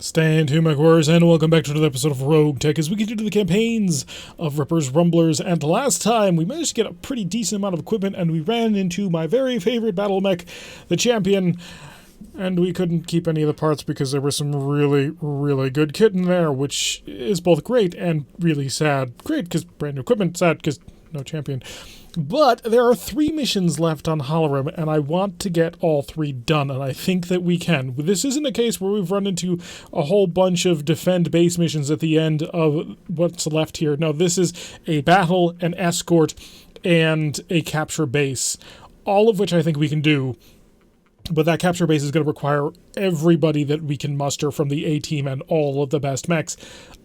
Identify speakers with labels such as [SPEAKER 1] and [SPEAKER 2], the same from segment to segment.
[SPEAKER 1] Stand to MechWarriors, and welcome back to another episode of RogueTech as we continue the campaigns of Rippers, Rumblers, and last time we managed to get a pretty decent amount of equipment and we ran into my very favorite battle mech, the Champion, and we couldn't keep any of the parts because there was some really good kit in there, which is both great and really sad. Great because brand new equipment, sad because no Champion. But there are 3 missions left on Holorum, and I want to get all 3 done, and I think that we can. This isn't a case where we've run into a whole bunch of defend base missions at the end of what's left here. No, this is a battle, an escort, and a capture base, all of which I think we can do. But that capture base is going to require everybody that we can muster from the A-team and all of the best mechs.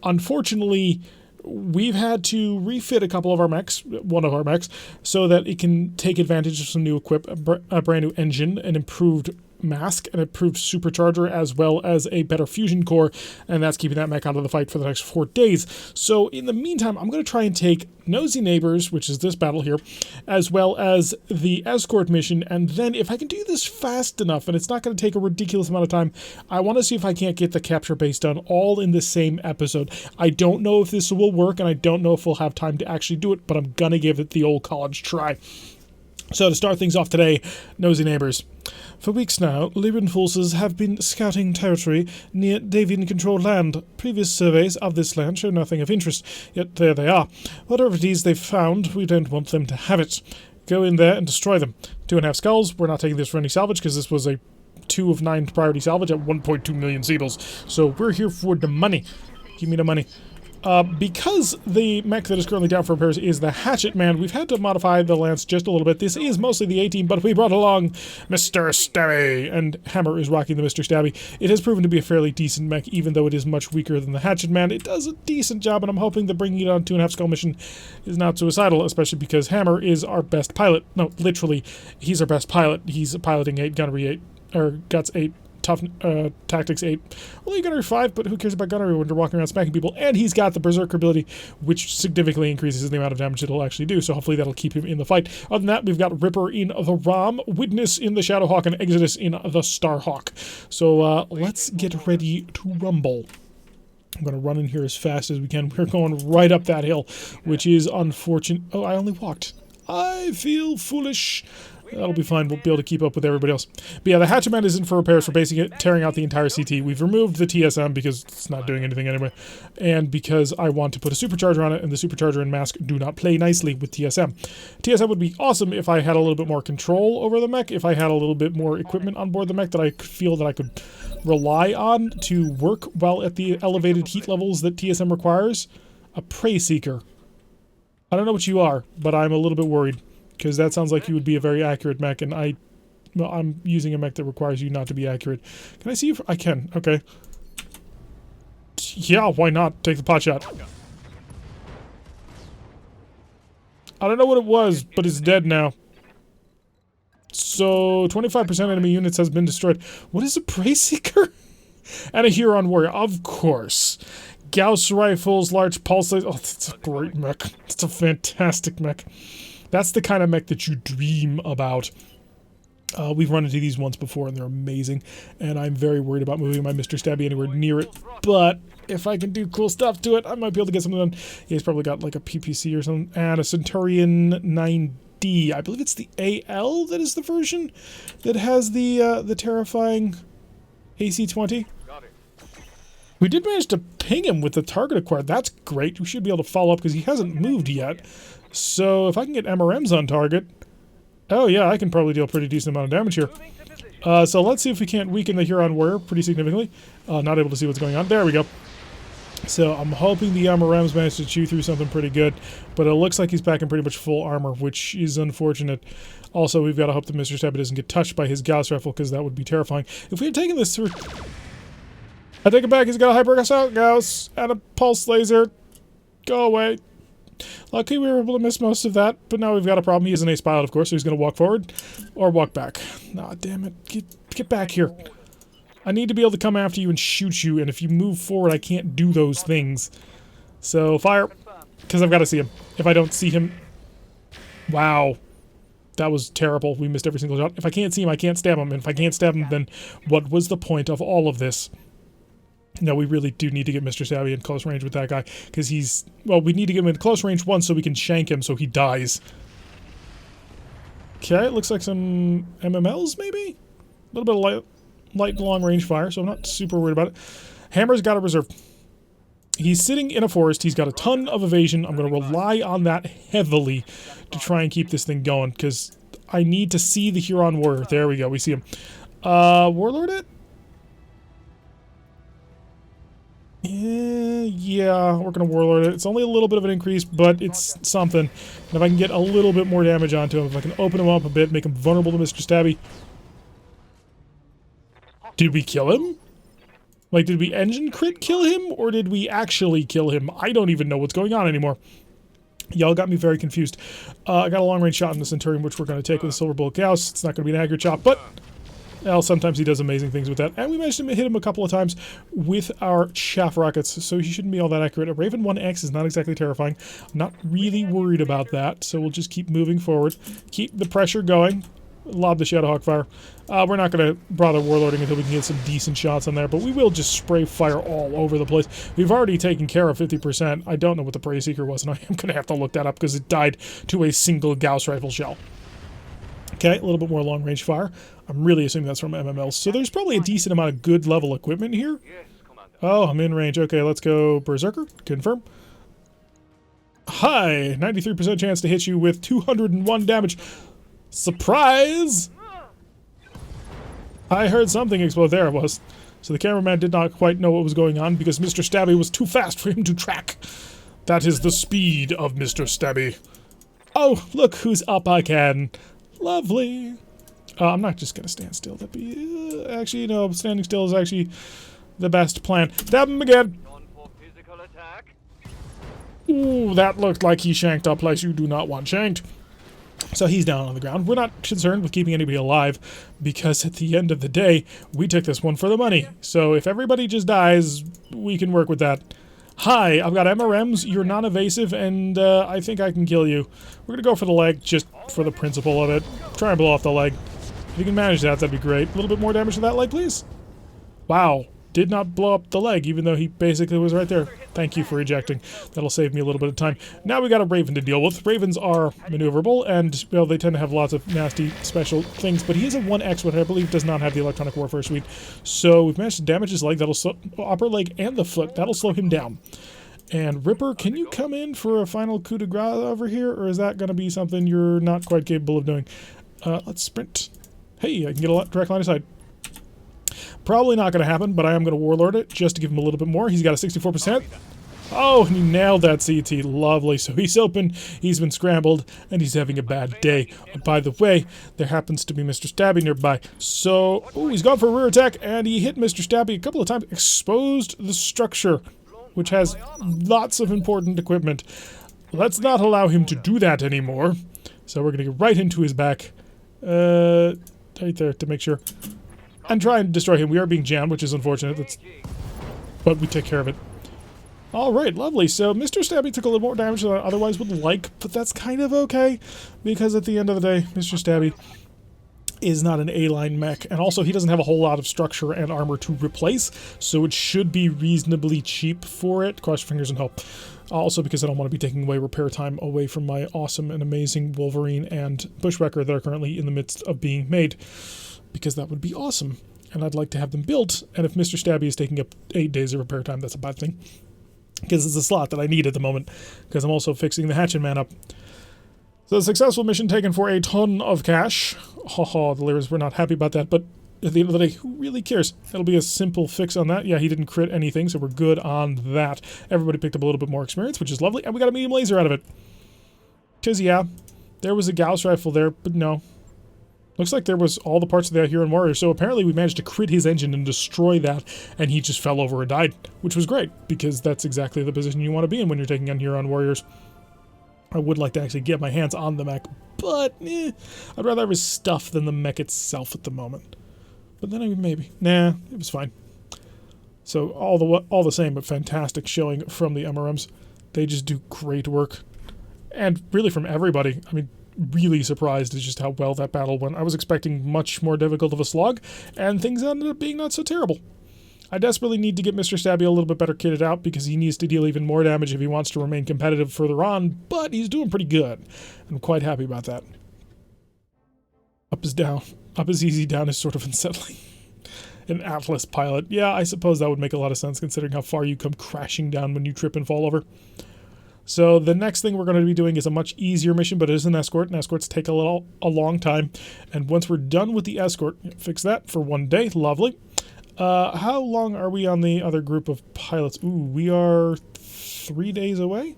[SPEAKER 1] Unfortunately, we've had to refit a couple of our mechs, one of our mechs, so that it can take advantage of some new a brand new engine, an improved mask, an improved supercharger, as well as a better fusion core, and that's keeping that mech out of the fight for the next 4 days. So in the meantime, I'm going to try and take Nosy Neighbors, which is this battle here, as well as the escort mission, and then if I can do this fast enough, and it's not going to take a ridiculous amount of time, I want to see if I can't get the capture base done all in the same episode. I don't know if this will work, and I don't know if we'll have time to actually do it, but I'm going to give it the old college try. So to start things off today, Nosy Neighbors. For weeks now, Libyan forces have been scouting territory near Davian-controlled land. Previous surveys of this land show nothing of interest, yet there they are. Whatever it is they've found, we don't want them to have it. Go in there and destroy them. 2.5 skulls. We're not taking this for any salvage because this was a 2 of 9 priority salvage at 1.2 million seedles. So we're here for the money. Give me the money. Because the mech that is currently down for repairs is the Hatchet Man, we've had to modify the lance just a little bit. This is mostly the A-team, but we brought along Mr. Stabby, and Hammer is rocking the Mr. Stabby. It has proven to be a fairly decent mech, even though it is much weaker than the Hatchet Man. It does a decent job, and I'm hoping that bringing it on 2.5 skull mission is not suicidal, especially because Hammer is our best pilot. No, literally, he's our best pilot. He's piloting 8, gunnery 8, or guts 8. Tough tactics 8, only gunnery 5, but who cares about gunnery when you're walking around smacking people? And he's got the berserker ability, which significantly increases the amount of damage it'll actually do, so hopefully that'll keep him in the fight. Other than that, we've got Ripper in the Rom, Witness in the Shadowhawk, and Exodus in the Starhawk. So let's get ready to rumble. I'm going to run in here as fast as we can. We're going right up that hill, which is unfortunate. Oh, I only walked. I feel foolish. That'll be fine. We'll be able to keep up with everybody else. But yeah, the Hatchet Man isn't for repairs, for basically tearing out the entire CT. We've removed the TSM because it's not doing anything anyway. And because I want to put a supercharger on it, and the supercharger and mask do not play nicely with TSM. TSM would be awesome if I had a little bit more control over the mech, if I had a little bit more equipment on board the mech that I feel that I could rely on to work while at the elevated heat levels that TSM requires. A Prey Seeker. I don't know what you are, but I'm a little bit worried. Because that sounds like you would be a very accurate mech, and I'm using a mech that requires you not to be accurate. Can I see you? I can. Okay. Yeah, why not? Take the pot shot. I don't know what it was, but it's dead now. So, 25% enemy units has been destroyed. What is a Prey Seeker? And a Huron Warrior, of course. Gauss rifles, large pulse. Oh, that's a great mech. It's a fantastic mech. That's the kind of mech that you dream about. We've run into these once before, and they're amazing. And I'm very worried about moving my Mr. Stabby anywhere near it. But if I can do cool stuff to it, I might be able to get something done. Yeah, he's probably got like a PPC or something. And a Centurion 9D. I believe it's the AL that is the version that has the terrifying AC-20. We did manage to ping him with the target acquired. That's great. We should be able to follow up because he hasn't moved yet. So if I can get MRMs on target, oh yeah, I can probably deal a pretty decent amount of damage here. So let's see if we can't weaken the Huron Warrior pretty significantly. Not able to see what's going on. There we go. So I'm hoping the MRMs managed to chew through something pretty good, but it looks like he's back in pretty much full armor, which is unfortunate. Also, we've got to hope that Mr. Stabby doesn't get touched by his Gauss rifle, because that would be terrifying. If we had taken this through... I take it back, he's got a Hyper Gauss and a Pulse Laser. Go away. Luckily, we were able to miss most of that, but now we've got a problem. He is an ace pilot, of course, so he's going to walk forward or walk back. Aw, damn it. Get back here. I need to be able to come after you and shoot you, and if you move forward, I can't do those things. So, fire. Because I've got to see him. If I don't see him... Wow. That was terrible. We missed every single shot. If I can't see him, I can't stab him. And if I can't stab him, then what was the point of all of this? No, we really do need to get Mr. Stabby in close range with that guy, because he's... Well, we need to get him in close range once so we can shank him so he dies. Okay, it looks like some MMLs, maybe? A little bit of light long-range fire, so I'm not super worried about it. Hammer's got a reserve. He's sitting in a forest. He's got a ton of evasion. I'm going to rely on that heavily to try and keep this thing going, because I need to see the Huron warrior. There we go. We see him. Warlord it? Yeah, we're going to Warlord it. It's only a little bit of an increase, but it's something. And if I can get a little bit more damage onto him, if I can open him up a bit, make him vulnerable to Mr. Stabby. Did we kill him? Like, did we engine crit kill him, or did we actually kill him? I don't even know what's going on anymore. Y'all got me very confused. I got a long-range shot in the Centurion, which we're going to take with a Silver Bullet Gauss. It's not going to be an accurate shot, but... Well, sometimes he does amazing things with that. And we managed to hit him a couple of times with our chaff rockets, so he shouldn't be all that accurate. A Raven 1X is not exactly terrifying. I'm not really worried about that, so we'll just keep moving forward. Keep the pressure going. Lob the Shadowhawk fire. We're not going to bother warlording until we can get some decent shots on there, but we will just spray fire all over the place. We've already taken care of 50%. I don't know what the Prey Seeker was, and I am going to have to look that up because it died to a single Gauss rifle shell. Okay, a little bit more long-range fire. I'm really assuming that's from MMLs. So there's probably a decent amount of good level equipment here. Oh, I'm in range. Okay, let's go Berserker. Confirm. Hi! 93% chance to hit you with 201 damage. Surprise! I heard something explode. There it was. So the cameraman did not quite know what was going on because Mr. Stabby was too fast for him to track. That is the speed of Mr. Stabby. Oh, look who's up again. Lovely. I'm not just gonna stand still. That'd be... actually, no, standing still is actually the best plan. Stab him again! Ooh, that looked like he shanked a place you do not want shanked. So he's down on the ground. We're not concerned with keeping anybody alive, because at the end of the day, we took this one for the money. So if everybody just dies, we can work with that. Hi, I've got MRMs, you're non-evasive, and I think I can kill you. We're gonna go for the leg, just for the principle of it. Try and blow off the leg. If you can manage that, that'd be great. A little bit more damage to that leg, please. Wow, did not blow up the leg, even though he basically was right there. Thank you for ejecting. That'll save me a little bit of time. Now we got a Raven to deal with. Ravens are maneuverable, and, well, they tend to have lots of nasty special things, but he is a 1X, which I believe does not have the Electronic Warfare Suite. So we've managed to damage his leg. That'll slow... upper leg and the foot. That'll slow him down. And Ripper, can you come in for a final coup de grace over here, or is that going to be something you're not quite capable of doing? Let's sprint. Hey, I can get a direct line of sight. Probably not going to happen, but I am going to Warlord it just to give him a little bit more. He's got a 64%. Oh, and he nailed that CT. Lovely. So he's open, he's been scrambled, and he's having a bad day. By the way, there happens to be Mr. Stabby nearby. So, oh, he's gone for a rear attack, and he hit Mr. Stabby a couple of times. Exposed the structure, which has lots of important equipment. Let's not allow him to do that anymore. So we're going to get right into his back. Right there to make sure. And try and destroy him. We are being jammed, which is unfortunate. But we take care of it. Alright, lovely. So Mr. Stabby took a little more damage than I otherwise would like, but that's kind of okay, because at the end of the day, Mr. Stabby is not an A-line mech, and also he doesn't have a whole lot of structure and armor to replace, so it should be reasonably cheap for it. Cross your fingers and hope. Also because I don't want to be taking away repair time away from my awesome and amazing Wolverine and Bushwhacker that are currently in the midst of being made, because that would be awesome, and I'd like to have them built, and if Mr. Stabby is taking up 8 days of repair time, that's a bad thing. Because it's a slot that I need at the moment, because I'm also fixing the Hatchet Man up. So, a successful mission taken for a ton of cash. Haha, the Lyras were not happy about that, but at the end of the day, who really cares? It'll be a simple fix on that. Yeah, he didn't crit anything, so we're good on that. Everybody picked up a little bit more experience, which is lovely, and we got a medium laser out of it. Because, yeah, there was a Gauss rifle there, but no. Looks like there was all the parts of the Huron Warrior, so apparently we managed to crit his engine and destroy that, and he just fell over and died, which was great, because that's exactly the position you want to be in when you're taking on Huron Warriors. I would like to actually get my hands on the mech, but I'd rather have his stuff than the mech itself at the moment. But then maybe. Nah, it was fine. So all the same, but fantastic showing from the MRMs. They just do great work. And really from everybody. I mean, really surprised at just how well that battle went. I was expecting much more difficult of a slog, and things ended up being not so terrible. I desperately need to get Mr. Stabby a little bit better kitted out because he needs to deal even more damage if he wants to remain competitive further on, but he's doing pretty good. I'm quite happy about that. Up is down. Up is easy, down is sort of unsettling. An Atlas pilot. Yeah, I suppose that would make a lot of sense considering how far you come crashing down when you trip and fall over. So the next thing we're going to be doing is a much easier mission, but it is an escort, and escorts take a long time. And once we're done with the escort, fix that for 1 day. Lovely. How long are we on the other group of pilots? Ooh, we are 3 days away?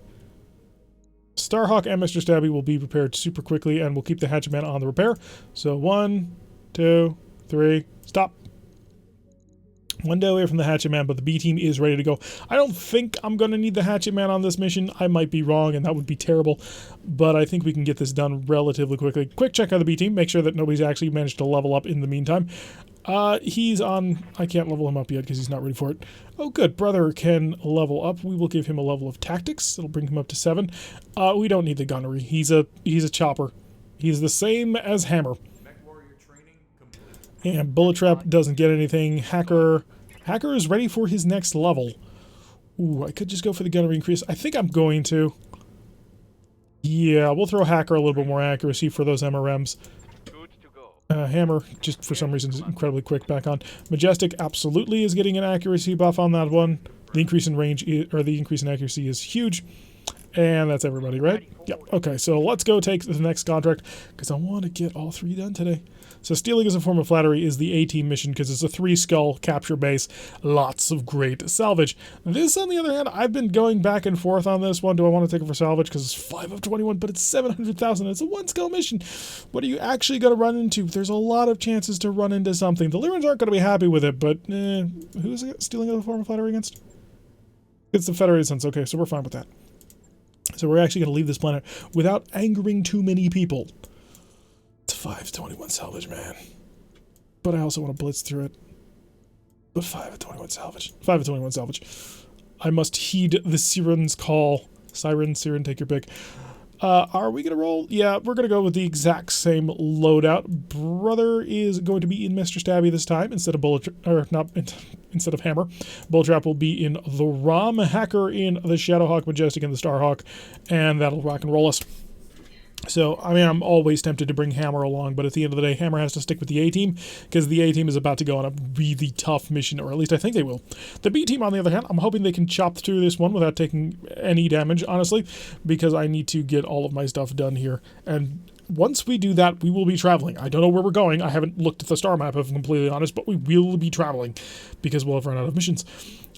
[SPEAKER 1] Starhawk and Mr. Stabby will be repaired super quickly, and we'll keep the hatchet man on the repair. So 1, 2, 3, stop. 1 day away from the hatchet man, but the B team is ready to go. I don't think I'm going to need the hatchet man on this mission. I might be wrong, and that would be terrible, but I think we can get this done relatively quickly. Quick check on the B team. Make sure that nobody's actually managed to level up in the meantime. He's on... I can't level him up yet because he's not ready for it. Oh, good. Brother can level up. We will give him a level of tactics. It'll bring him up to 7. We don't need the gunnery. He's a chopper. He's the same as Hammer. And Bullet Trap doesn't get anything. Hacker is ready for his next level. Ooh, I could just go for the gunnery increase. I think I'm going to. Yeah, we'll throw Hacker a little bit more accuracy for those MRMs. Hammer, just for some reason, is incredibly quick back on. Majestic absolutely is getting an accuracy buff on that one. The increase in range, or the increase in accuracy is huge. And that's everybody, right? Yep. Okay, so let's go take the next contract, because I want to get all 3 done today. So stealing as a form of flattery is the A-team mission, because it's a 3-skull capture base. Lots of great salvage. This, on the other hand, I've been going back and forth on this one. Do I want to take it for salvage? Because it's 5 of 21, but it's 700,000. It's a 1-skull mission. What are you actually going to run into? There's a lot of chances to run into something. The Lyrans aren't going to be happy with it, but who's it stealing as a form of flattery against? It's the Federated Sons. Okay, so we're fine with that. So we're actually going to leave this planet without angering too many people. It's 521 salvage, man. But I also want to blitz through it. But 5 of 21 salvage. 5 of 21 salvage. I must heed the Siren's call. Siren, take your pick. Are we going to roll? Yeah, we're going to go with the exact same loadout. Brother is going to be in Mr. Stabby this time instead of instead of Hammer. Bullet Trap will be in the ROM, Hacker in the Shadowhawk, Majestic in the Starhawk, and that'll rock and roll us. So, I mean, I'm always tempted to bring Hammer along, but at the end of the day, Hammer has to stick with the A-team, because the A-team is about to go on a really tough mission, or at least I think they will. The B-team, on the other hand, I'm hoping they can chop through this one without taking any damage, honestly, because I need to get all of my stuff done here. And once we do that, we will be traveling. I don't know where we're going. I haven't looked at the star map, if I'm completely honest, but we will be traveling, because we'll have run out of missions.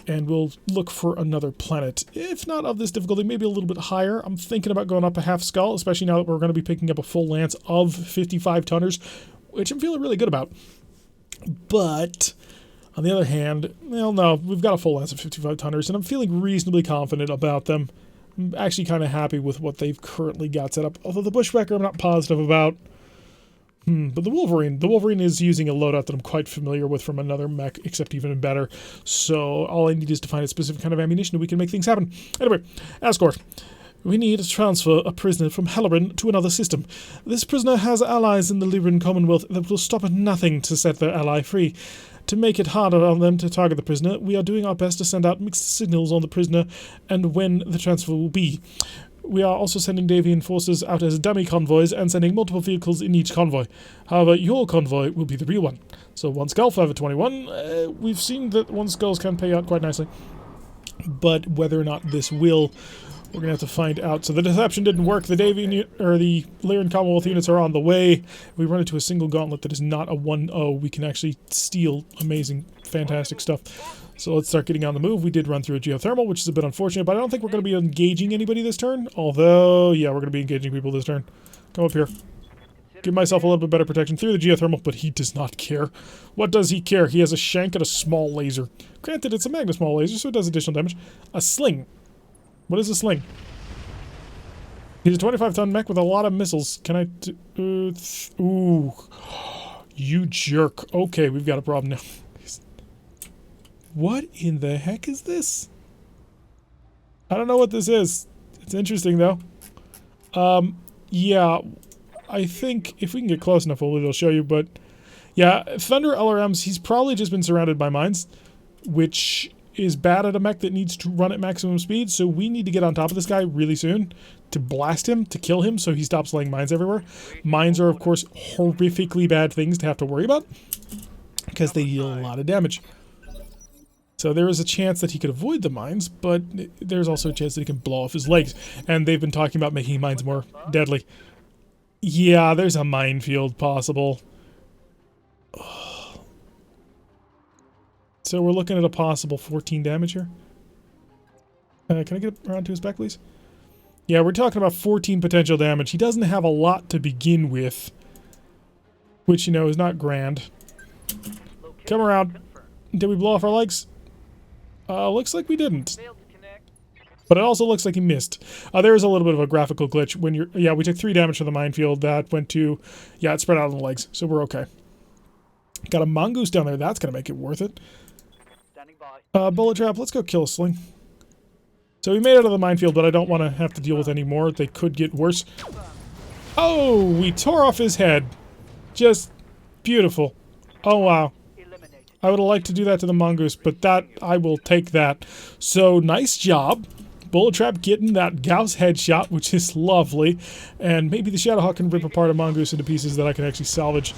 [SPEAKER 1] And we'll look for another planet, if not of this difficulty, maybe a little bit higher. I'm thinking about going up a half skull, especially now that we're going to be picking up a full lance of 55 tonners, which I'm feeling really good about. But on the other hand, well, no, we've got a full lance of 55 tonners, and I'm feeling reasonably confident about them. I'm actually kind of happy with what they've currently got set up, although the Bushwhacker I'm not positive about. But the Wolverine is using a loadout that I'm quite familiar with from another mech, except even better. So all I need is to find a specific kind of ammunition and we can make things happen. Anyway, escort. We need to transfer a prisoner from Halloran to another system. This prisoner has allies in the Lyran Commonwealth that will stop at nothing to set their ally free. To make it harder on them to target the prisoner, we are doing our best to send out mixed signals on the prisoner and when the transfer will be. We are also sending Davian forces out as dummy convoys and sending multiple vehicles in each convoy. However, your convoy will be the real one. So 1 skull, 5 of 21. We've seen that 1 skulls can pay out quite nicely. But whether or not this will, we're going to have to find out. So the deception didn't work. The Davian, or the Lyran Commonwealth units are on the way. If we run into a single gauntlet that is not a 1-0, we can actually steal amazing, fantastic stuff. So let's start getting on the move. We did run through a geothermal, which is a bit unfortunate, but I don't think we're going to be engaging anybody this turn. Although, yeah, we're going to be engaging people this turn. Come up here. Give myself a little bit better protection through the geothermal, but he does not care. What does he care? He has a shank and a small laser. Granted, it's a magna small laser, so it does additional damage. A sling. What is a sling? He's a 25-ton mech with a lot of missiles. Can I... ooh. You jerk. Okay, we've got a problem now. What in the heck is this? I don't know what this is. It's interesting, though. Yeah, I think if we can get close enough, it'll show you, but... Yeah, Thunder LRMs, he's probably just been surrounded by mines. which is bad at a mech that needs to run at maximum speed, so we need to get on top of this guy really soon to blast him, to kill him, so he stops laying mines everywhere. Mines are, of course, horrifically bad things to have to worry about, because they deal a lot of damage. So there is a chance that he could avoid the mines, but there's also a chance that he can blow off his legs. And they've been talking about making mines more deadly. Yeah, there's a minefield possible. So we're looking at a possible 14 damage here. Can I get around to his back, please? Yeah, we're talking about 14 potential damage. He doesn't have a lot to begin with, which, you know, is not grand. Come around. Did we blow off our legs? Looks like we didn't. But it also looks like he missed. There is a little bit of a graphical glitch when you're... Yeah, we took 3 damage from the minefield. That went to... Yeah, it spread out on the legs, so we're okay. Got a mongoose down there. That's going to make it worth it. Bullet trap. Let's go kill a sling. So we made it out of the minefield, but I don't want to have to deal with any more. They could get worse. Oh, we tore off his head. Just beautiful. Oh, wow. I would have liked to do that to the mongoose, but that, I will take that. So, nice job. Bullet trap getting that Gauss headshot, which is lovely. And maybe the Shadowhawk can rip apart a mongoose into pieces that I can actually salvage.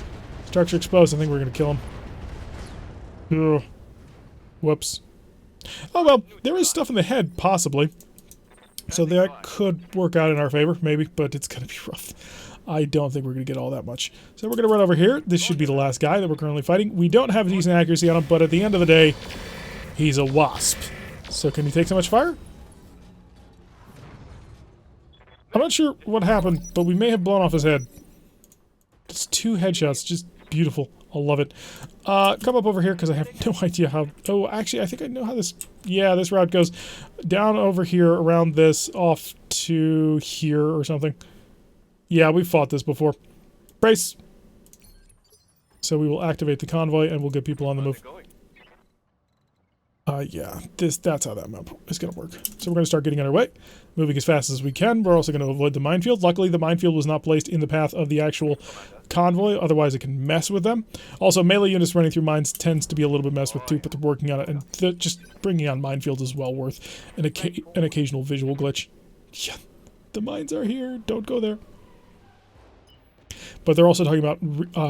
[SPEAKER 1] Structure exposed. I think we're going to kill him. Ugh. Whoops. Oh, well, there is stuff in the head, possibly. So that could work out in our favor, maybe, but it's going to be rough. I don't think we're going to get all that much. So we're going to run over here. This should be the last guy that we're currently fighting. We don't have decent accuracy on him, but at the end of the day, he's a wasp. So can he take so much fire? I'm not sure what happened, but we may have blown off his head. It's 2 headshots, just beautiful. I love it. Come up over here because I have no idea how... Oh, actually, I think I know how this... Yeah, this route goes down over here, around this, off to here or something. Yeah, we've fought this before. Brace! So we will activate the convoy and we'll get people on the move. Yeah, that's how that map is going to work. So we're going to start getting on our way, moving as fast as we can. We're also going to avoid the minefield. Luckily, the minefield was not placed in the path of the actual convoy, otherwise it can mess with them. Also, melee units running through mines tends to be a little bit messed with too, but they're working on it, and just bringing on minefields is well worth an occasional visual glitch. Yeah, the mines are here. Don't go there. But they're also talking about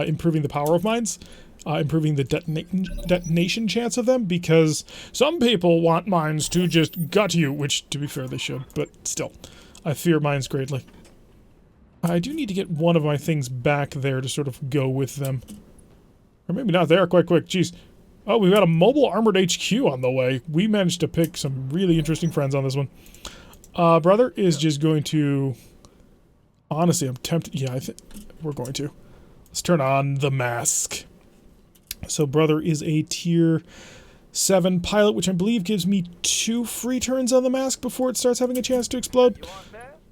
[SPEAKER 1] improving the power of mines. Improving the detonation chance of them, because some people want mines to just gut you, which, to be fair, they should, but still, I fear mines greatly. I do need to get one of my things back there to sort of go with them. Or maybe not there quite quick, jeez. Oh, we've got a mobile armored HQ on the way. We managed to pick some really interesting friends on this one. Brother is just going to... Honestly, I'm tempted... Yeah, I think we're going to. Let's turn on the mask. So brother is a tier 7 pilot, which I believe gives me 2 free turns on the mask before it starts having a chance to explode.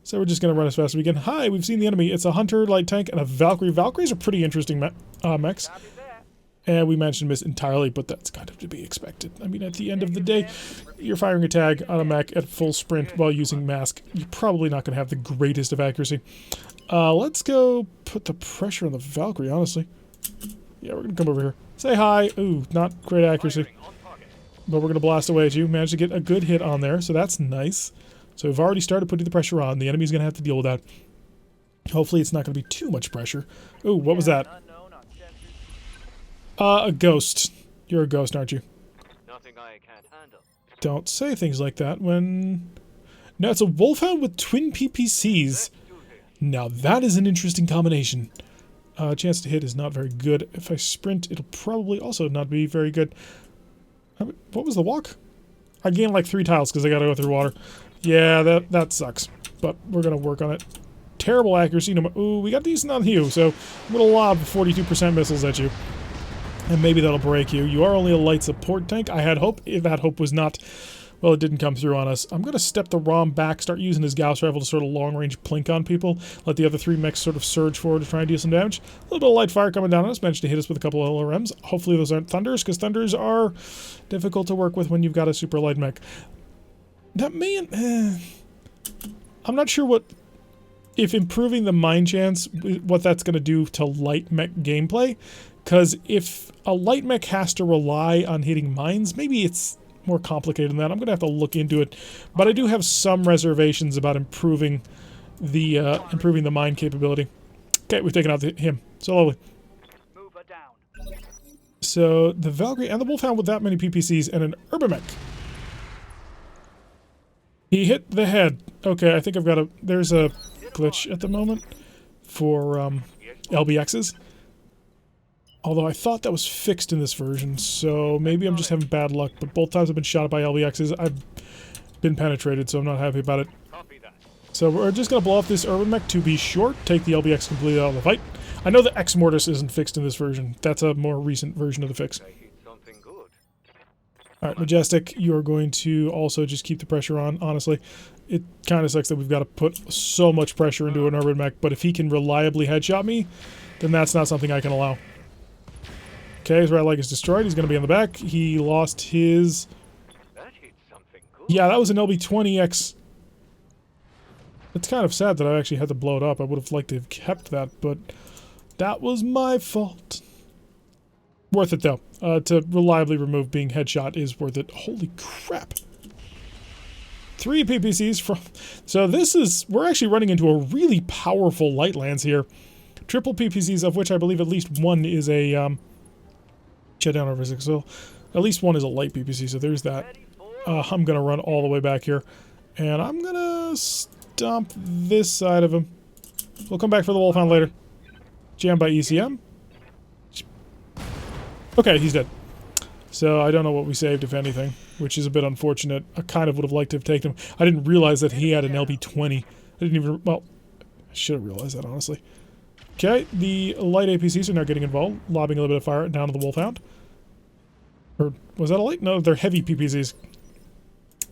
[SPEAKER 1] So we're just going to run as fast as we can. Hi, we've seen the enemy. It's a hunter, light tank, and a Valkyrie. Valkyries are pretty interesting mechs. And we managed to miss entirely, but that's kind of to be expected. I mean, at the end of the day, you're firing a tag on a mech at full sprint while using mask. You're probably not going to have the greatest of accuracy. Let's go put the pressure on the Valkyrie, honestly. Yeah, we're going to come over here. Say hi. Ooh, not great accuracy. But we're going to blast away at you. Managed to get a good hit on there, so that's nice. So we've already started putting the pressure on. The enemy's going to have to deal with that. Hopefully it's not going to be too much pressure. Ooh, what was that? A ghost. You're a ghost, aren't you?
[SPEAKER 2] Nothing I can't handle.
[SPEAKER 1] Don't say things like that when... No, it's a wolfhound with twin PPCs. Now that is an interesting combination. Chance to hit is not very good. If I sprint, it'll probably also not be very good. What was the walk? I gained like 3 tiles because I gotta go through water. Yeah, that sucks. But we're gonna work on it. Terrible accuracy. Ooh, we got decent on you, so I'm gonna lob 42% missiles at you. And maybe that'll break you. You are only a light support tank. I had hope. If that hope was not... Well, it didn't come through on us. I'm going to step the ROM back, start using his Gauss rifle to sort of long-range plink on people. Let the other 3 mechs sort of surge forward to try and do some damage. A little bit of light fire coming down on us. Managed to hit us with a couple of LRMs. Hopefully those aren't Thunders, because Thunders are difficult to work with when you've got a super light mech. That may... I'm not sure what... If improving the mine chance, what that's going to do to light mech gameplay. Because if a light mech has to rely on hitting mines, maybe it's more complicated than that. I'm going to have to look into it. But I do have some reservations about improving the mine capability. Okay, we've taken out him. So lovely.
[SPEAKER 2] Move her down.
[SPEAKER 1] So the Valkyrie and the Wolfhound with that many PPCs and an Urban Mech. He hit the head. Okay, I think I've got a... There's a glitch at the moment for LBXs. Although I thought that was fixed in this version, so maybe I'm just having bad luck. But both times I've been shot by LBXs, I've been penetrated, so I'm not happy about it. So we're just going to blow off this Urban Mech to be short, take the LBX completely out of the fight. I know the X-Mortis isn't fixed in this version. That's a more recent version of the fix. Alright, Majestic, you are going to also just keep the pressure on, honestly. It kind of sucks that we've got to put so much pressure into an Urban Mech, but if he can reliably headshot me, then that's not something I can allow. Okay, his right leg is destroyed. He's going to be on the back. He lost his... Yeah, that was an LB-20X. It's kind of sad that I actually had to blow it up. I would have liked to have kept that, but that was my fault. Worth it, though. To reliably remove being headshot is worth it. Holy crap. 3 PPCs from... So this is... We're actually running into a really powerful light lance here. Triple PPCs, of which I believe at least one is a... Shut down over 6. So at least one is a light PPC, so there's that. I'm going to run all the way back here. And I'm going to stomp this side of him. We'll come back for the Wolfhound later. Jammed by ECM. Okay, he's dead. So I don't know what we saved, if anything, which is a bit unfortunate. I kind of would have liked to have taken him. I didn't realize that he had an LB-20. I didn't even... Well, I should have realized that, honestly. Okay, the light APCs are now getting involved, lobbing a little bit of fire down to the Wolfhound. Or, was that a light? No, they're heavy PPCs.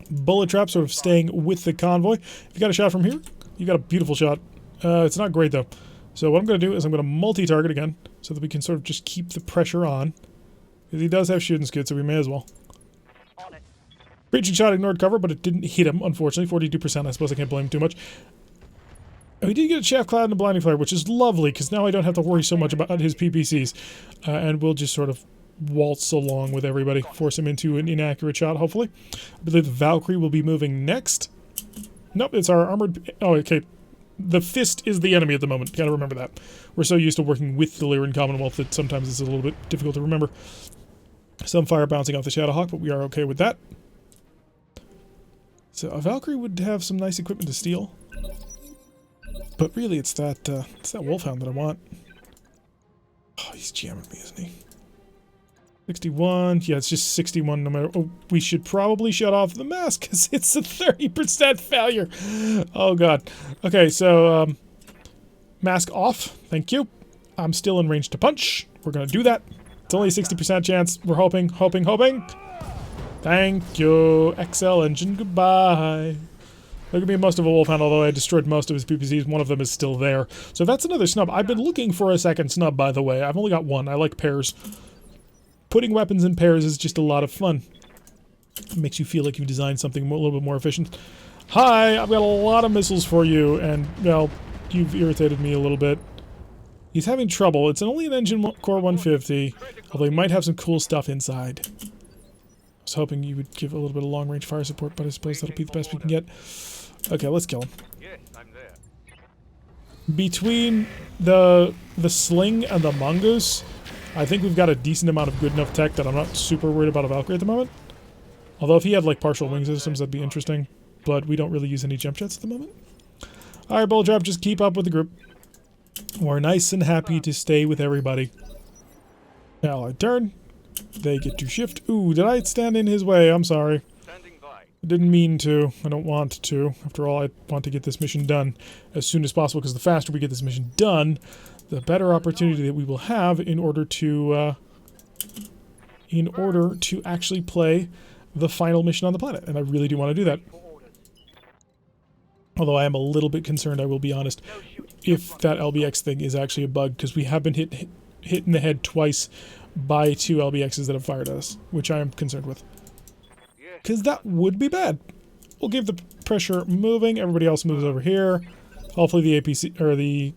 [SPEAKER 1] Bullet trap sort of staying with the convoy. If you got a shot from here, you got a beautiful shot. It's not great, though. So what I'm going to do is I'm going to multi-target again, so that we can sort of just keep the pressure on. Because he does have shooting skid, so we may as well. Breaching shot ignored cover, but it didn't hit him, unfortunately. 42%, I suppose I can't blame him too much. And we did get a shaft cloud and a blinding flare, which is lovely, because now I don't have to worry so much about his PPCs. And we'll just sort of waltz along with everybody, force him into an inaccurate shot, hopefully. I believe the Valkyrie will be moving next. Nope, it's our armored... Oh, okay. The fist is the enemy at the moment. Gotta remember that. We're so used to working with the Lyran Commonwealth that sometimes it's a little bit difficult to remember. Some fire bouncing off the Shadowhawk, but we are okay with that. So a Valkyrie would have some nice equipment to steal. But really, it's that Wolfhound that I want. Oh, he's jamming me, isn't he? 61. Yeah, it's just 61 no matter... Oh, we should probably shut off the mask because it's a 30% failure. Oh, God. Okay, so, mask off. Thank you. I'm still in range to punch. We're going to do that. It's only a 60% chance. We're hoping. Thank you. XL engine, goodbye. Look at me, most of a Wolfhound, although I destroyed most of his PPCs. One of them is still there. So that's another snub. I've been looking for a second snub, by the way. I've only got one. I like pairs. Putting weapons in pairs is just a lot of fun. It makes you feel like you've designed something a little bit more efficient. Hi, I've got a lot of missiles for you, and, well, you've irritated me a little bit. He's having trouble. It's only an engine core 150, although he might have some cool stuff inside. I was hoping you would give a little bit of long-range fire support, but I suppose that'll be the best we can get. Okay, let's kill him.
[SPEAKER 2] Yes, I'm there.
[SPEAKER 1] Between the sling and the mongoose, I think we've got a decent amount of good enough tech that I'm not super worried about a Valkyrie at the moment. Although if he had like partial wing systems, that'd be interesting. But we don't really use any jump jets at the moment. Alright, Bullet Trap, just keep up with the group. We're nice and happy to stay with everybody. Allied turn. They get to shift. Ooh, did I stand in his way? I'm sorry. I didn't mean to. I don't want to. After all, I want to get this mission done as soon as possible, because the faster we get this mission done, the better opportunity that we will have in order to actually play the final mission on the planet. And I really do want to do that. Although I am a little bit concerned, I will be honest, if that LBX thing is actually a bug, because we have been hit in the head twice by 2 LBXs that have fired at us, which I am concerned with. Because that would be bad. We'll give the pressure moving. Everybody else moves over here. Hopefully the APC, or the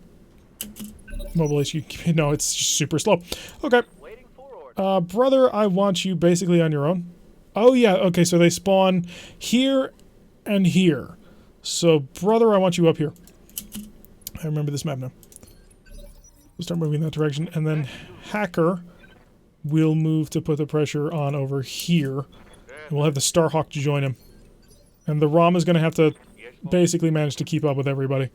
[SPEAKER 1] mobile HQ. No, it's just super slow. Okay.
[SPEAKER 2] Waiting for order.
[SPEAKER 1] Brother, I want you basically on your own. Oh, yeah. Okay, so they spawn here and here. So, brother, I want you up here. I remember this map now. We'll start moving in that direction. And then Hacker will move to put the pressure on over here. And we'll have the Starhawk to join him. And the ROM is going to have to basically manage to keep up with everybody.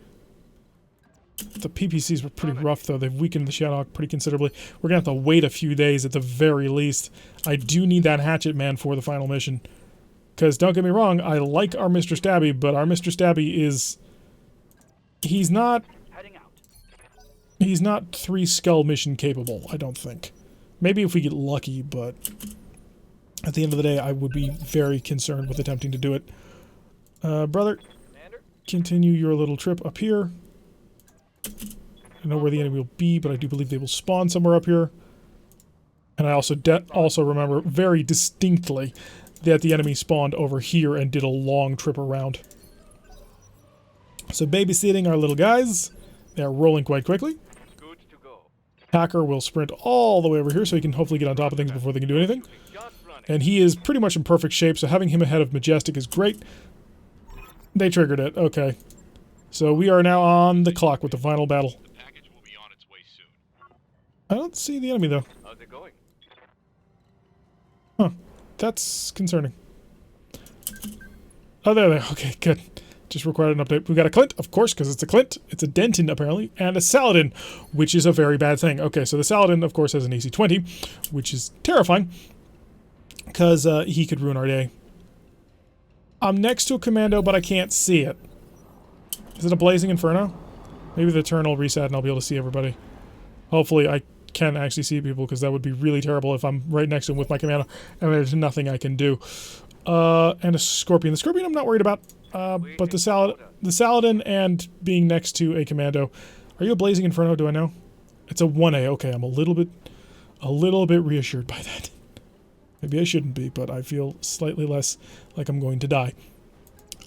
[SPEAKER 1] The PPCs were pretty rough, though. They've weakened the Shadowhawk pretty considerably. We're going to have to wait a few days at the very least. I do need that Hatchet Man for the final mission. Because, don't get me wrong, I like our Mr. Stabby, but our Mr. Stabby is... He's not 3 skull mission capable, I don't think. Maybe if we get lucky, but... At the end of the day, I would be very concerned with attempting to do it. Brother,
[SPEAKER 2] Commander?
[SPEAKER 1] continue your little trip up here. I know where the enemy will be, but I do believe they will spawn somewhere up here. And I also remember very distinctly that the enemy spawned over here and did a long trip around. So babysitting our little guys. They are rolling quite quickly.
[SPEAKER 2] Good to go.
[SPEAKER 1] Hacker will sprint all the way over here so he can hopefully get on top of things before they can do anything.
[SPEAKER 2] Just running.
[SPEAKER 1] And he is pretty much in perfect shape, so having him ahead of Majestic is great. They triggered it. Okay. So we are now on the clock with the final battle.
[SPEAKER 3] The package will be on its way soon.
[SPEAKER 1] I don't see the enemy, though.
[SPEAKER 2] How's it going?
[SPEAKER 1] Huh. That's concerning. Oh, there they are. Okay, good. Just required an update. We got a Clint, of course, because it's a Clint. It's a Denton, apparently, and a Saladin, which is a very bad thing. Okay, so the Saladin, of course, has an AC 20, which is terrifying, because he could ruin our day. I'm next to a Commando, but I can't see it. Is it a Blazing Inferno? Maybe the turn will reset and I'll be able to see everybody. Hopefully I can actually see people, because that would be really terrible if I'm right next to him with my Commando and there's nothing I can do. And a Scorpion. The Scorpion I'm not worried about, but the Saladin and being next to a Commando. Are you a Blazing Inferno? Do I know? It's a 1A. Okay, I'm a little bit reassured by that. Maybe I shouldn't be, but I feel slightly less like I'm going to die.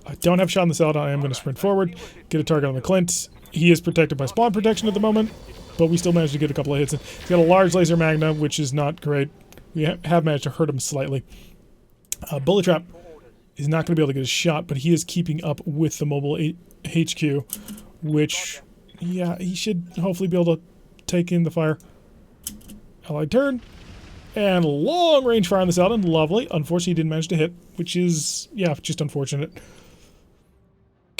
[SPEAKER 1] I don't have shot on the Saladin. I am going to sprint forward, get a target on the Clint. He is protected by spawn protection at the moment, but we still managed to get a couple of hits in. He's got a large laser magna, which is not great. We have managed to hurt him slightly. Bullet Trap is not going to be able to get a shot, but he is keeping up with the mobile HQ, which, yeah, he should hopefully be able to take in the fire. Allied turn. And long range fire on the Saladin. Lovely. Unfortunately, he didn't manage to hit, which is, yeah, just unfortunate.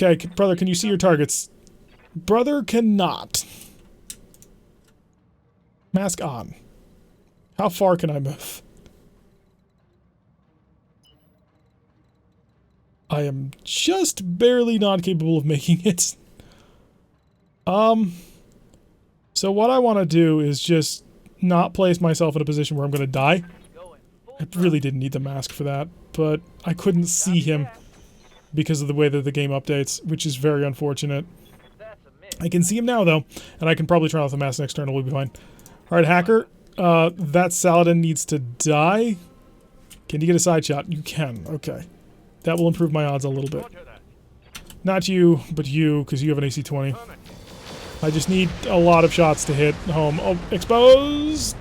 [SPEAKER 1] Okay, brother, can you see your targets? Brother cannot. Mask on. How far can I move? I am just barely not capable of making it. So what I want to do is just not place myself in a position where I'm going to die. I really didn't need the mask for that, but I couldn't see him because of the way that the game updates, which is very unfortunate. I can see him now, though, and I can probably turn off the mask next turn and we'll be fine. Alright, Hacker, that Saladin needs to die. Can you get a side shot? You can, okay. That will improve my odds a little bit. Not you, but you, because you have an AC 20. I just need a lot of shots to hit home. Oh, exposed!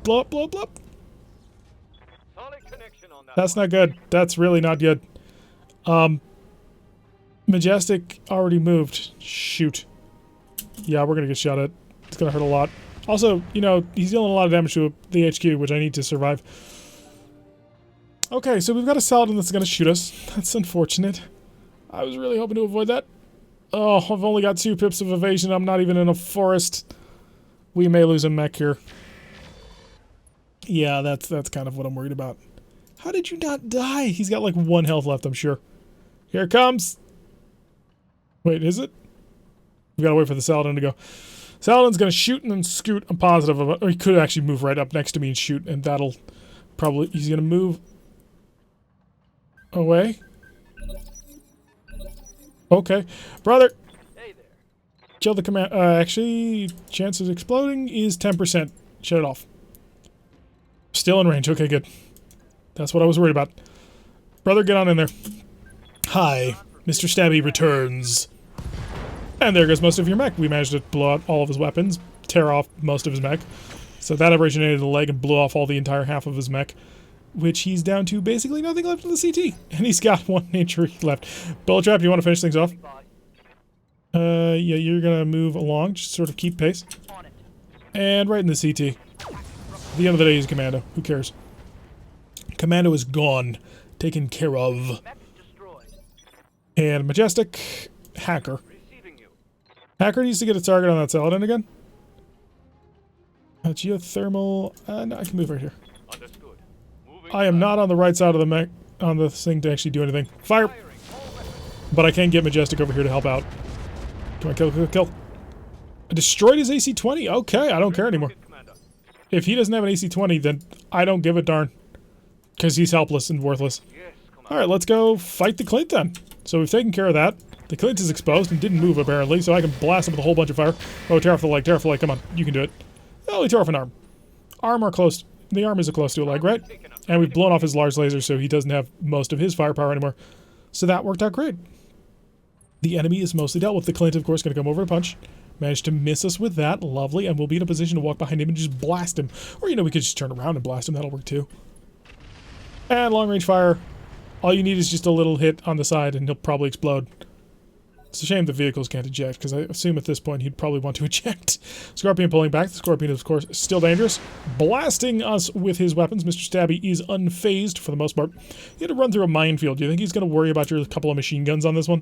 [SPEAKER 1] Blow up, blow up, blow up. That's not good. That's really not good. Majestic already moved. Shoot. Yeah, we're gonna get shot at. It's gonna hurt a lot. Also, you know, he's dealing a lot of damage to the HQ, which I need to survive. Okay, so we've got a Saladin that's gonna shoot us. That's unfortunate. I was really hoping to avoid that. Oh, I've only got 2 pips of evasion. I'm not even in a forest. We may lose a mech here. Yeah, that's kind of what I'm worried about. How did you not die? He's got like 1 health left, I'm sure. Here it comes. Wait, is it? We gotta wait for the Saladin to go. Saladin's gonna shoot and then scoot. I'm positive of it. Or he could actually move right up next to me and shoot, and that'll probably... He's gonna move away. Okay. Brother!
[SPEAKER 2] Hey there.
[SPEAKER 1] Kill the command. Actually, chance of exploding is 10%. Shut it off. Still in range. Okay, good. That's what I was worried about. Brother, get on in there. Hi. Mr. Stabby returns. And there goes most of your mech. We managed to blow out all of his weapons, tear off most of his mech. So that originated the leg and blew off all the entire half of his mech, which he's down to basically nothing left in the CT. And he's got 1 injury left. BattleTech, do you want to finish things off? Yeah, you're going to move along, just sort of keep pace. And right in the CT. At the end of the day, he's Commando. Who cares? Commando is gone. Taken care of. And Majestic, Hacker. Hacker needs to get a target on that Saladin again. Geothermal. No, I can move right here. I am not on the right side of the mech on the thing to actually do anything. Fire! But I can get Majestic over here to help out. Come on, kill, kill, kill. I destroyed his AC-20? Okay, I don't care anymore. If he doesn't have an AC-20, then I don't give a darn. Because he's helpless and worthless. Alright, let's go fight the Clint then. So we've taken care of that. The Clint is exposed and didn't move apparently, so I can blast him with a whole bunch of fire. Oh, tear off the leg, come on, you can do it. Oh, he tore off an arm. Arm are close. The arm is close to a leg, right? And we've blown off his large laser, so he doesn't have most of his firepower anymore. So that worked out great. The enemy is mostly dealt with. The Clint, of course, going to come over to punch. Managed to miss us with that. Lovely. And we'll be in a position to walk behind him and just blast him. Or, you know, we could just turn around and blast him. That'll work too. And long-range fire. All you need is just a little hit on the side and he'll probably explode. It's a shame the vehicles can't eject, because I assume at this point he'd probably want to eject. Scorpion pulling back. The Scorpion is, of course, still dangerous. Blasting us with his weapons. Mr. Stabby is unfazed for the most part. He had to run through a minefield. Do you think he's going to worry about your couple of machine guns on this one?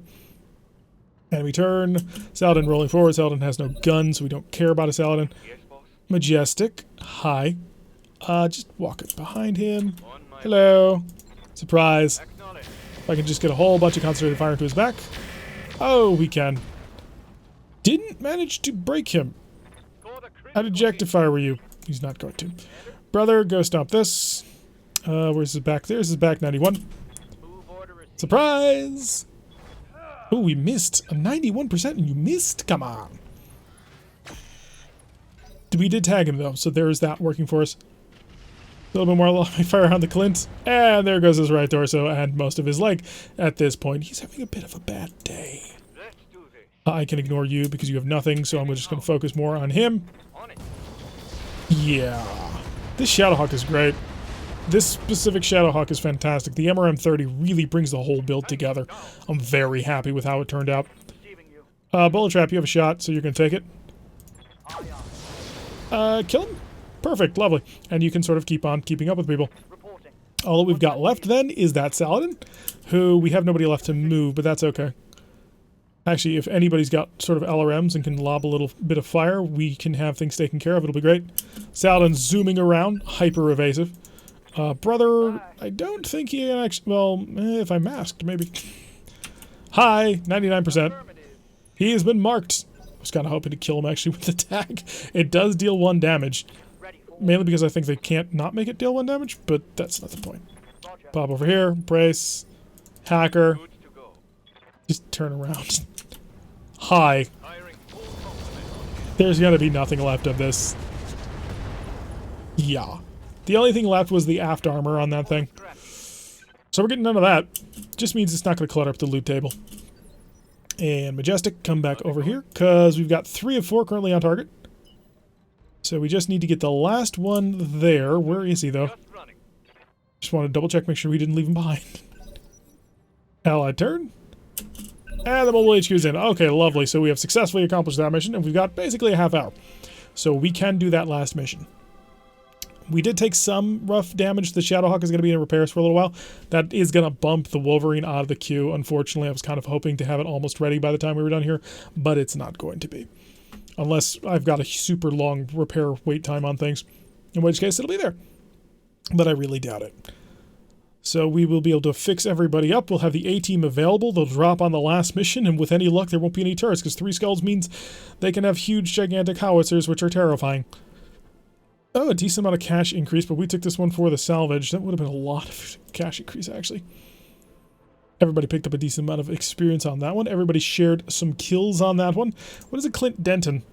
[SPEAKER 1] Enemy turn. Saladin rolling forward. Saladin has no gun, so we don't care about a Saladin. Majestic. Hi. Just walk up behind him. Hello. Surprise. If I can just get a whole bunch of concentrated fire into his back. Oh, we can. Didn't manage to break him. I'd eject if I were you. He's not going to. Brother, go stomp this. Where's his back? There's his back, 91. Surprise! Oh, we missed. A 91% and you missed? Come on. We did tag him, though, so there is that working for us. A little bit more fire around the Clint. And there goes his right torso and most of his leg. At this point, he's having a bit of a bad day. I can ignore you because you have nothing, so I'm just going to focus more on him. Yeah. This Shadowhawk is great. This specific Shadowhawk is fantastic. The MRM-30 really brings the whole build together. I'm very happy with how it turned out. Bullet Trap, you have a shot, so you're going to take it. Kill him? Perfect, lovely. And you can sort of keep on keeping up with people. All that we've got left then is that Saladin, who we have nobody left to move, but that's okay. Actually, if anybody's got sort of LRMs and can lob a little bit of fire, we can have things taken care of. It'll be great. Saladin zooming around, hyper evasive. Brother, I don't think he actually, well, if I masked, maybe. Hi, 99%. He has been marked. I was kind of hoping to kill him actually with the tag. It does deal 1 damage. Mainly because I think they can't not make it deal 1 damage, but that's not the point. Pop over here, brace, hacker. Just turn around. Hi. There's gonna be nothing left of this. Yeah. The only thing left was the aft armor on that thing. So we're getting none of that. Just means it's not gonna clutter up the loot table. And Majestic, come back over here, because we've got 3 of 4 currently on target. So we just need to get the last one there. Where is he, though? Just want to double check, make sure we didn't leave him behind. Allied turn. And the mobile HQ is in. Okay, lovely. So we have successfully accomplished that mission, and we've got basically a half hour. So we can do that last mission. We did take some rough damage. The Shadowhawk is going to be in repairs for a little while. That is going to bump the Wolverine out of the queue. Unfortunately, I was kind of hoping to have it almost ready by the time we were done here, but it's not going to be. Unless I've got a super long repair wait time on things, in which case it'll be there. But I really doubt it. So we will be able to fix everybody up. We'll have the A-team available. They'll drop on the last mission, and with any luck, there won't be any turrets, because 3 skulls means they can have huge, gigantic howitzers, which are terrifying. Oh, a decent amount of cash increase, but we took this one for the salvage. That would have been a lot of cash increase, actually. Everybody picked up a decent amount of experience on that one. Everybody shared some kills on that one. What is a Clint Denton?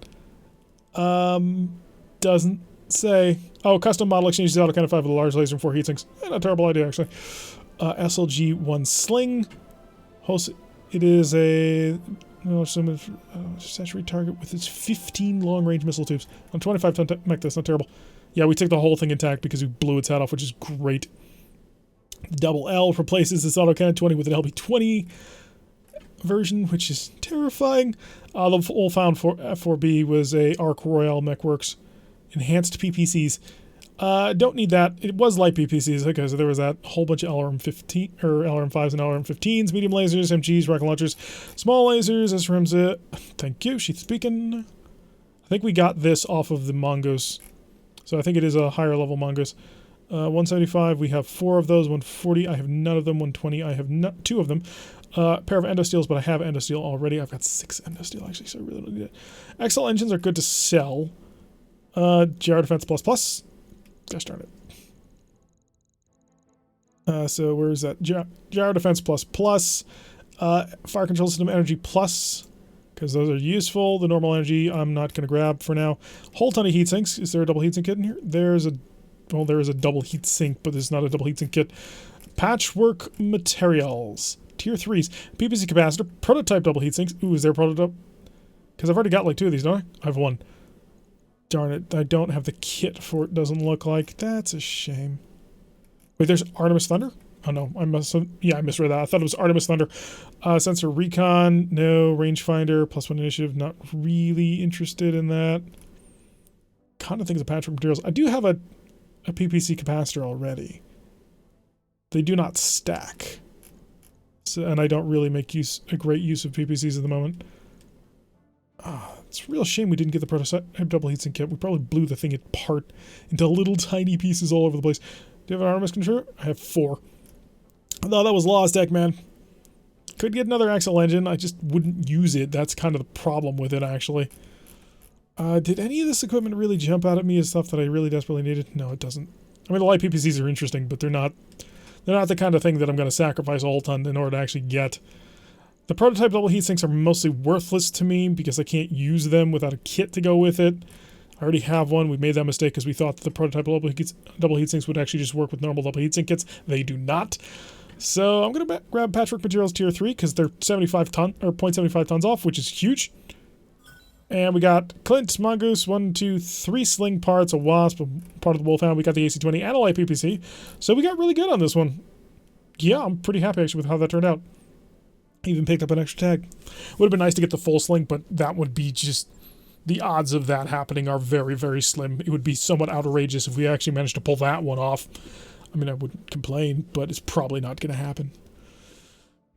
[SPEAKER 1] Doesn't say. Oh, custom model exchanges out of kind of 5 with a large laser and 4 heatsinks. Not a terrible idea, actually. SLG 1 sling. It is a Saturate target with its 15 long-range missile tubes. On 25-ton mech, that's not terrible. Yeah, we took the whole thing intact because we blew its head off, which is great. Double L replaces this autocannon 20 with an LB20 version, which is terrifying. The full found for F4B was a Arc Royale MechWorks enhanced PPCs. Don't need that. It was light PPCs. Okay, so there was that whole bunch of LRM-15 or LRM-5s and LRM-15s, medium lasers, MGs, rocket launchers, small lasers, SRMs. Thank you. She's speaking. I think we got this off of the Mongoose, so I think it is a higher level Mongoose. 175. We have 4 of those. 140. I have none of them. 120. I have 2 of them. Pair of endosteels, but I have endosteel already. I've got 6 endosteel actually, so I really don't need it. XL engines are good to sell. GR defense plus. Gosh darn it. So where is that? Gyro defense plus. Fire control system energy plus, because those are useful. The normal energy I'm not going to grab for now. Whole ton of heat sinks. Is there a double heat sink kit in here? There is a double heat sink, but there's not a double heat sink kit. Patchwork materials. Tier 3s. PPC capacitor. Prototype double heat sinks. Ooh, is there a prototype? Because I've already got like 2 of these, don't I? I have 1. Darn it, I don't have the kit for it, doesn't look like. That's a shame. Wait, there's Artemis Thunder? Oh no, I misread that. I thought it was Artemis Thunder. Sensor recon, no. Rangefinder, +1 initiative, not really interested in that. Kind of think of patchwork materials. I do have a PPC capacitor already. They do not stack. So, and I don't really make a great use of PPCs at the moment. It's a real shame we didn't get the prototype double heatsink kit. We probably blew the thing apart into little tiny pieces all over the place. Do you have an Artemis controller? I have 4. No, that was Lost Tech, man. Could get another Axle engine. I just wouldn't use it. That's kind of the problem with it, actually. Did any of this equipment really jump out at me as stuff that I really desperately needed? No, it doesn't. I mean, the light PPCs are interesting, but they're not the kind of thing that I'm going to sacrifice a whole ton in order to actually get. The prototype double heat sinks are mostly worthless to me because I can't use them without a kit to go with it. I already have one. We made that mistake because we thought that the prototype double heat sinks would actually just work with normal double heat sink kits. They do not. So I'm going to grab Patchwork Materials Tier 3 because they're 75 ton or 0.75 tons off, which is huge. And we got Clint, Mongoose, 1, 2, 3 sling parts, a Wasp, part of the Wolfhound. We got the AC-20 and a light PPC. So we got really good on this one. Yeah, I'm pretty happy actually with how that turned out. Even picked up an extra tag. Would have been nice to get the full sling, but that would be just... The odds of that happening are very, very slim. It would be somewhat outrageous if we actually managed to pull that one off. I mean, I wouldn't complain, but it's probably not going to happen.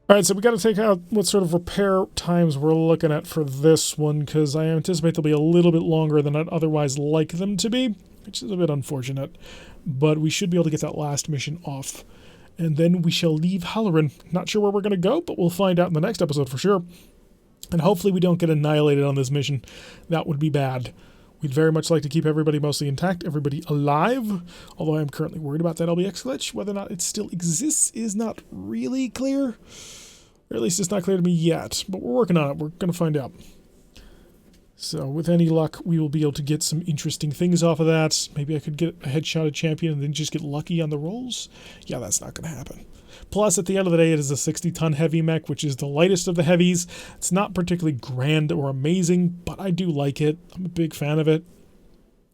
[SPEAKER 1] Alright, so we got to take out what sort of repair times we're looking at for this one, because I anticipate they'll be a little bit longer than I'd otherwise like them to be, which is a bit unfortunate. But we should be able to get that last mission off. And then we shall leave Halloran. Not sure where we're going to go, but we'll find out in the next episode for sure. And hopefully we don't get annihilated on this mission. That would be bad. We'd very much like to keep everybody mostly intact, everybody alive. Although I am currently worried about that LBX glitch. Whether or not it still exists is not really clear. Or at least it's not clear to me yet. But we're working on it. We're going to find out. So with any luck, we will be able to get some interesting things off of that. Maybe I could get a headshot at champion and then just get lucky on the rolls. Yeah, that's not going to happen. Plus, at the end of the day, it is a 60-ton heavy mech, which is the lightest of the heavies. It's not particularly grand or amazing, but I do like it. I'm a big fan of it.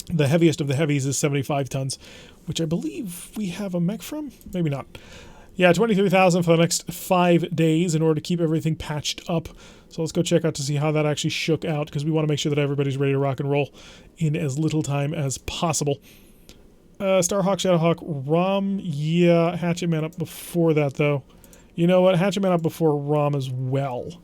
[SPEAKER 1] The heaviest of the heavies is 75 tons, which I believe we have a mech from? Maybe not. Yeah, 23,000 for the next 5 days in order to keep everything patched up. So let's go check out to see how that actually shook out, because we want to make sure that everybody's ready to rock and roll in as little time as possible. Starhawk, Shadowhawk, Rom, yeah, Hatchet Man up before that, though. You know what? Hatchet Man up before Rom as well.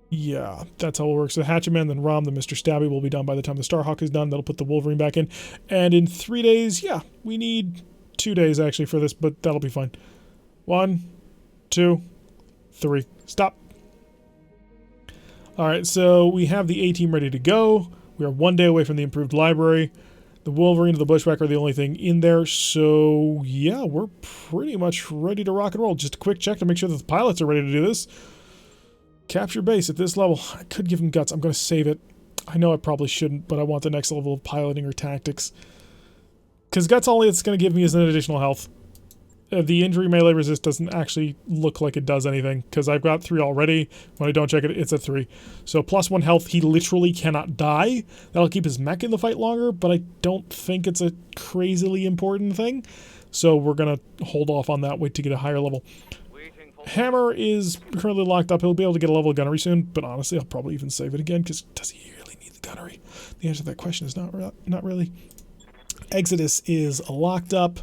[SPEAKER 1] Yeah, that's how it works. So Hatchet Man, then Rom, then Mr. Stabby will be done by the time the Starhawk is done. That'll put the Wolverine back in. And in 3 days, yeah, we need 2 days, actually, for this, but that'll be fine. 1, 2, 3. Stop. Alright, so we have the A-Team ready to go. We are 1 day away from the improved library. The Wolverine and the Bushwhacker are the only thing in there, so yeah, we're pretty much ready to rock and roll. Just a quick check to make sure that the pilots are ready to do this. Capture base at this level. I could give them guts. I'm going to save it. I know I probably shouldn't, but I want the next level of piloting or tactics. Because guts all it's going to give me is an additional health. The injury melee resist doesn't actually look like it does anything, because I've got 3 already. When I don't check it, it's at 3. So +1 health, he literally cannot die. That'll keep his mech in the fight longer, but I don't think it's a crazily important thing. So we're going to hold off on that, wait to get a higher level.
[SPEAKER 2] Waiting for
[SPEAKER 1] Hammer is currently locked up. He'll be able to get a level of gunnery soon, but honestly, I'll probably even save it again, because does he really need the gunnery? The answer to that question is not really. Exodus is locked up.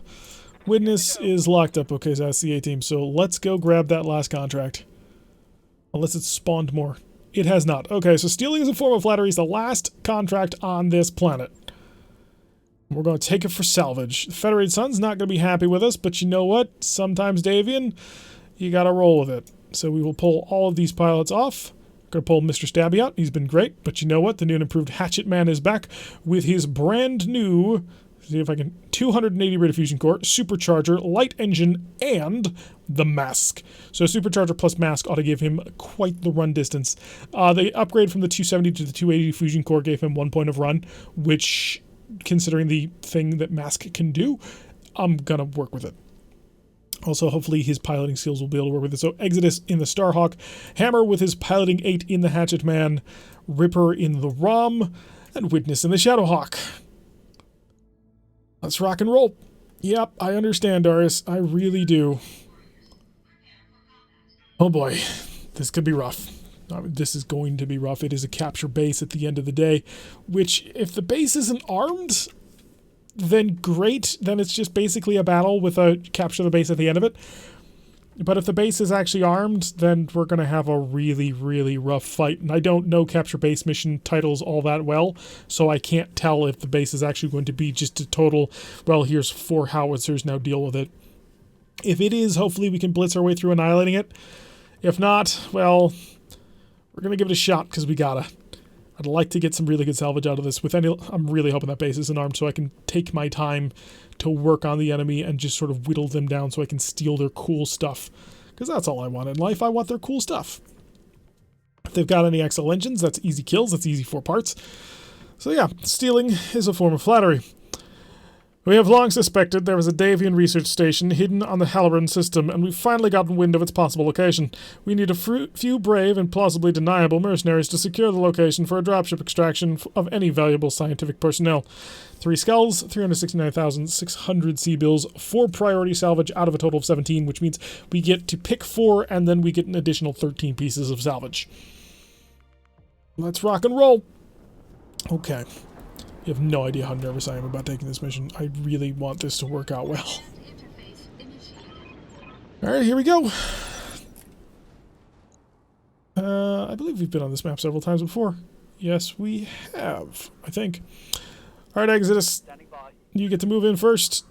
[SPEAKER 1] Witness is locked up. Okay, so that's the A team. So let's go grab that last contract. Unless it's spawned more. It has not. Okay, so stealing is a form of flattery is the last contract on this planet. We're going to take it for salvage. The Federated Sun's not going to be happy with us, but you know what? Sometimes, Davian, you got to roll with it. So we will pull all of these pilots off. Going to pull Mr. Stabby out. He's been great, but you know what? The new and improved Hatchet Man is back with his brand new... See if I can... 280 rate of fusion core, supercharger, light engine, and the mask. So supercharger plus mask ought to give him quite the run distance. The upgrade from the 270 to the 280 fusion core gave him 1 point of run, which, considering the thing that mask can do, I'm gonna work with it. Also, hopefully his piloting skills will be able to work with it. So Exodus in the Starhawk, Hammer with his piloting 8 in the Hatchet Man, Ripper in the Rom, and Witness in the Shadowhawk. Let's rock and roll. Yep, I understand, Darius. I really do. Oh boy, this could be rough. This is going to be rough. It is a capture base at the end of the day, which, if the base isn't armed, then great. Then it's just basically a battle with a capture the base at the end of it. But if the base is actually armed, then we're going to have a really, really rough fight. And I don't know capture base mission titles all that well, so I can't tell if the base is actually going to be just a total, well, here's 4 howitzers, now deal with it. If it is, hopefully we can blitz our way through annihilating it. If not, well, we're going to give it a shot, because we gotta. I'd like to get some really good salvage out of this. I'm really hoping that base isn't armed so I can take my time to work on the enemy and just sort of whittle them down so I can steal their cool stuff. Because that's all I want in life. I want their cool stuff. If they've got any XL engines, that's easy kills. That's easy 4 parts. So yeah, stealing is a form of flattery. We have long suspected there was a Davian research station hidden on the Halloran system, and we've finally gotten wind of its possible location. We need a few brave and plausibly deniable mercenaries to secure the location for a dropship extraction of any valuable scientific personnel. 3 skulls, 369,600 C-bills, 4 priority salvage out of a total of 17, which means we get to pick 4, and then we get an additional 13 pieces of salvage. Let's rock and roll! Okay. You have no idea how nervous I am about taking this mission. I really want this to work out well. Alright, here we go. I believe we've been on this map several times before. Yes, we have, I think. Alright, Exodus. You get to move in first.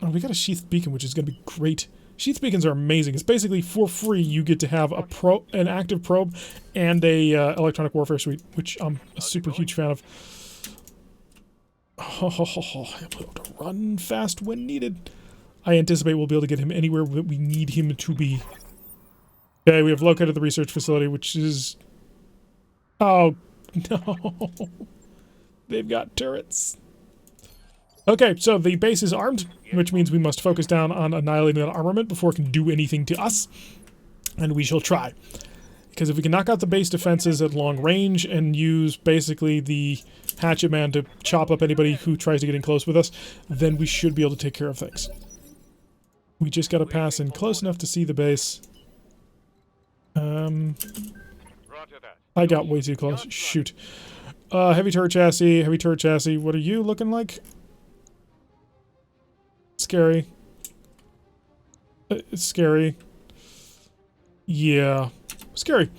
[SPEAKER 1] Oh, we got a sheathed beacon, which is going to be great. Sheath beacons are amazing. It's basically for free. You get to have an active probe and a electronic warfare suite, which I'm a super huge fan of. I'll be able to run fast when needed. I anticipate we'll be able to get him anywhere that we need him to be. Okay, we have located the research facility, which is... Oh, no. They've got turrets. Okay, so the base is armed, which means we must focus down on annihilating that armament before it can do anything to us. And we shall try. Because if we can knock out the base defenses at long range and use basically the Hatchet Man to chop up anybody who tries to get in close with us, then we should be able to take care of things. We just gotta pass in close enough to see the base. I got way too close. Shoot. Heavy turret chassis, heavy turret chassis. What are you looking like? Scary. It's scary. Yeah. Scary.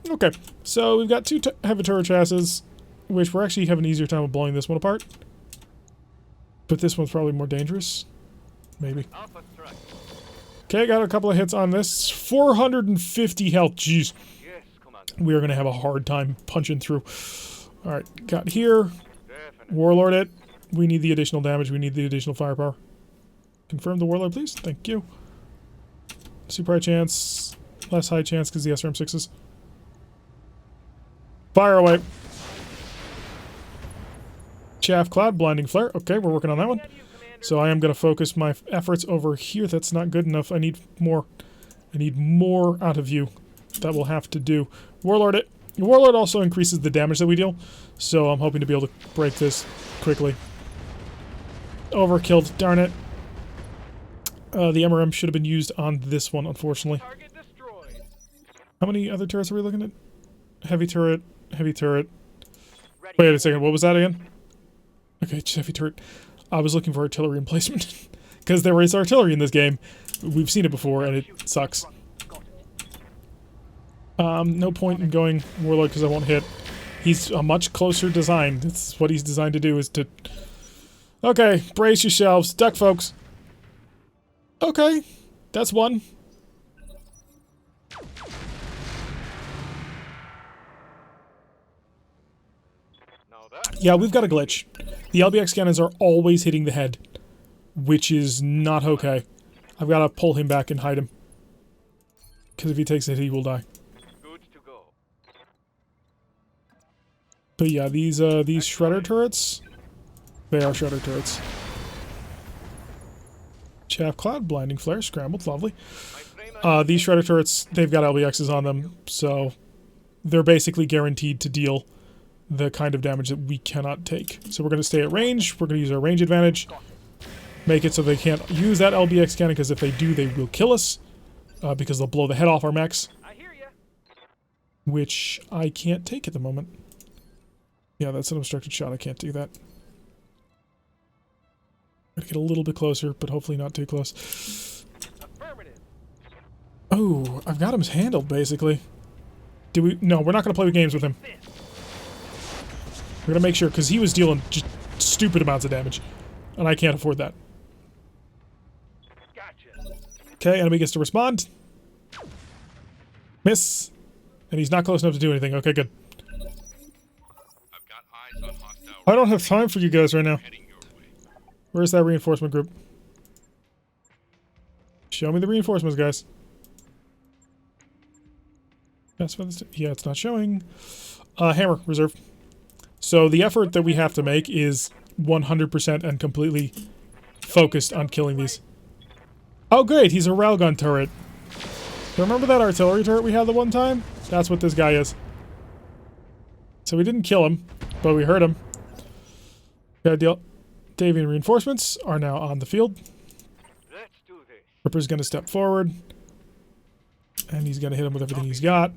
[SPEAKER 1] Okay. So we've got 2 heavy turret chassis, which we're actually having an easier time of blowing this one apart. But this one's probably more dangerous. Maybe. Okay, got a couple of hits on this. 450 health. Jeez. We are going to have a hard time punching through. Alright, got here. Warlord it. We need the additional damage. We need the additional firepower. Confirm the Warlord, please. Thank you. Super high chance. Less high chance because the SRM6s. Fire away. Chaff Cloud, Blinding Flare. Okay, we're working on that one. So I am going to focus my efforts over here. That's not good enough. I need more. I need more out of you. That will have to do. Warlord it. Warlord also increases the damage that we deal. So I'm hoping to be able to break this quickly. Overkilled, darn it. The MRM should have been used on this one, unfortunately.
[SPEAKER 2] Target destroyed.
[SPEAKER 1] How many other turrets are we looking at? Heavy turret, heavy turret.
[SPEAKER 2] Ready.
[SPEAKER 1] Wait a second, what was that again? Okay, just heavy turret. I was looking for artillery emplacement. Because there is artillery in this game. We've seen it before, and it sucks. No point in going Warlord because I won't hit. He's a much closer design. That's what he's designed to do, is to... Okay, brace yourselves. Duck, folks. Okay, that's one.
[SPEAKER 2] Now that.
[SPEAKER 1] Yeah, we've got a glitch. The LBX cannons are always hitting the head, which is not okay. I've got to pull him back and hide him. Because if he takes a hit, he will die.
[SPEAKER 2] Good to go.
[SPEAKER 1] But yeah, these shredder turrets, they are shredder turrets. Chaff cloud, blinding flare, scrambled, lovely. These shredder turrets, they've got LBXs on them, so they're basically guaranteed to deal the kind of damage that we cannot take. So we're going to stay at range. We're going to use our range advantage. Make it so they can't use that LBX cannon, because if they do, they will kill us. Because they'll blow the head off our mechs.
[SPEAKER 2] I hear ya.
[SPEAKER 1] Which I can't take at the moment. Yeah, that's an obstructed shot. I can't do that. Gotta get a little bit closer, but hopefully not too close.
[SPEAKER 2] Affirmative.
[SPEAKER 1] Oh, I've got him handled, basically. Do we? No, we're not going to play with games with him. We're going to make sure, because he was dealing just stupid amounts of damage. And I can't afford that.
[SPEAKER 2] Gotcha.
[SPEAKER 1] Okay, enemy gets to respond. Miss. And he's not close enough to do anything. Okay, good.
[SPEAKER 3] I've got eyes on hostile.
[SPEAKER 1] I don't have time for you guys right now.
[SPEAKER 3] Heading your way.
[SPEAKER 1] Where's that reinforcement group? Show me the reinforcements, guys. That's what this, yeah, it's not showing. Hammer, reserve. So the effort that we have to make is 100% and completely focused on killing these. Oh great, he's a railgun turret. Remember that artillery turret we had the one time? That's what this guy is. So we didn't kill him, but we hurt him. Got deal. Davian reinforcements are now on the field.
[SPEAKER 2] Let's do this.
[SPEAKER 1] Ripper's gonna step forward. And he's gonna hit him with everything he's got.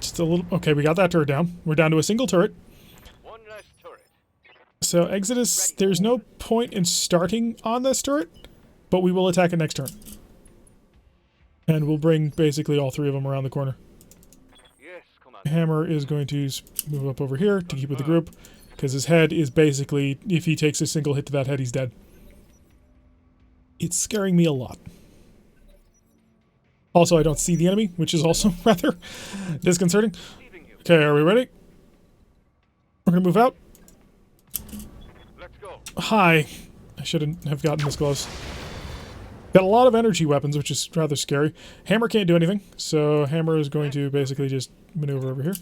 [SPEAKER 1] Just a little... Okay, we got that turret down. We're down to a single turret.
[SPEAKER 2] One less turret.
[SPEAKER 1] So Exodus, there's no point in starting on this turret, but we will attack it next turn. And we'll bring basically all three of them around the corner.
[SPEAKER 2] Yes, Commander.
[SPEAKER 1] Hammer is going to move up over here to keep with the group, because his head is basically, if he takes a single hit to that head, he's dead. It's scaring me a lot. Also, I don't see the enemy, which is also rather disconcerting.
[SPEAKER 2] Receiving you.
[SPEAKER 1] Okay, are we ready? We're gonna move out.
[SPEAKER 2] Let's go.
[SPEAKER 1] Hi. I shouldn't have gotten this close. Got a lot of energy weapons, which is rather scary. Hammer can't do anything, so Hammer is going to basically just maneuver over here.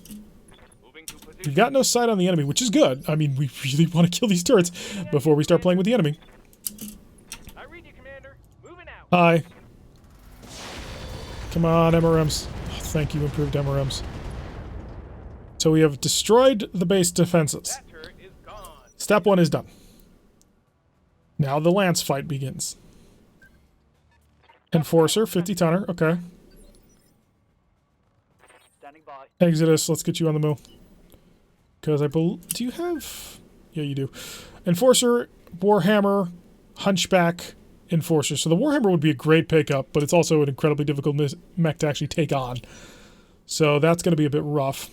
[SPEAKER 2] Moving to position.
[SPEAKER 1] We've got no sight on the enemy, which is good. I mean, we really want to kill these turrets before we start playing with the enemy.
[SPEAKER 2] I read you, Commander. Moving out.
[SPEAKER 1] Hi. Come on, MRMs. Oh, thank you, improved MRMs. So we have destroyed the base defenses.
[SPEAKER 2] That turret is gone.
[SPEAKER 1] Step 1 is done. Now the lance fight begins. Enforcer, 50-tonner, okay.
[SPEAKER 2] Standing by.
[SPEAKER 1] Exodus, let's get you on the move. Because I believe... Do you have... Yeah, you do. Enforcer, Warhammer, Hunchback, Enforcer. So the Warhammer would be a great pickup, but it's also an incredibly difficult mech to actually take on. So that's going to be a bit rough.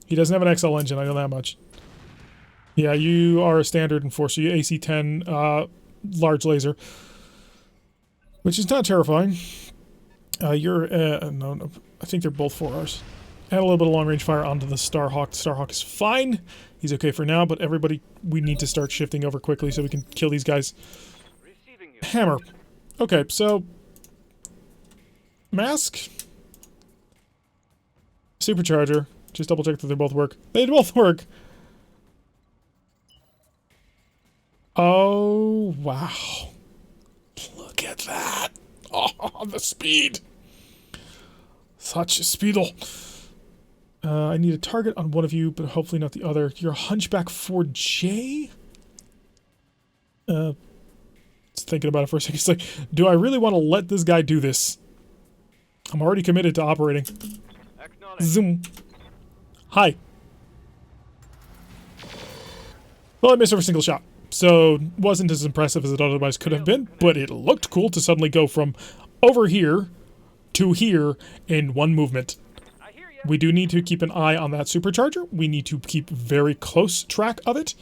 [SPEAKER 1] He doesn't have an XL engine, I know that much. Yeah, you are a standard Enforcer. You AC-10, large laser. Which is not terrifying. You're, no, I think they're both 4Rs. Add a little bit of long-range fire onto the Starhawk. The Starhawk is fine. He's okay for now, but everybody, we need to start shifting over quickly so we can kill these guys.
[SPEAKER 2] Receiving you.
[SPEAKER 1] Hammer. Okay, so... Mask. Supercharger. Just double check that they both work. They both work! Oh, wow. Look at that. Oh, the speed. Such a speedle. I need a target on one of you, but hopefully not the other. You're a Hunchback 4J? Just thinking about it for a second. It's like, do I really want to let this guy do this? I'm already committed to operating. Zoom. Hi. Well, I missed every single shot. So, wasn't as impressive as it otherwise could have been, but it looked cool to suddenly go from over here to here in one movement. We do need to keep an eye on that supercharger. We need to keep very close track of it,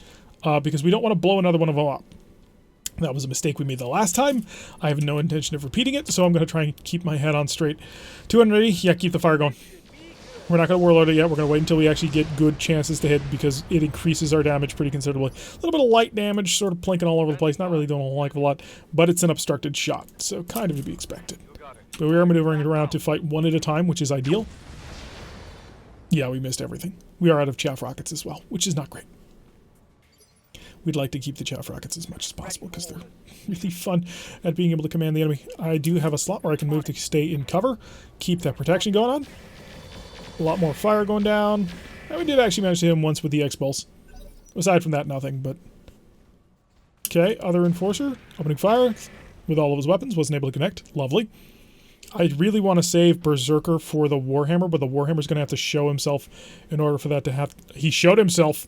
[SPEAKER 1] because we don't want to blow another one of them up. That was a mistake we made the last time. I have no intention of repeating it, so I'm going to try and keep my head on straight. 280, yeah, keep the fire going. We're not going to warlord it yet. We're going to wait until we actually get good chances to hit, because it increases our damage pretty considerably. A little bit of light damage, sort of plinking all over the place. Not really doing a whole heck of a lot, but it's an obstructed shot, so kind of to be expected. But we are maneuvering it around to fight one at a time, which is ideal. Yeah, we missed everything. We are out of chaff rockets as well, which is not great. We'd like to keep the chaff rockets as much as possible because they're really fun at being able to command the enemy. I do have a slot where I can move to stay in cover, keep that protection going on. A lot more fire going down. And we did actually manage to hit him once with the X-Pulse. Aside from that, nothing, but... Okay, other Enforcer, opening fire with all of his weapons, wasn't able to connect. Lovely. I really want to save Berserker for the Warhammer, but the Warhammer's going to have to show himself in order for that to happen. He showed himself.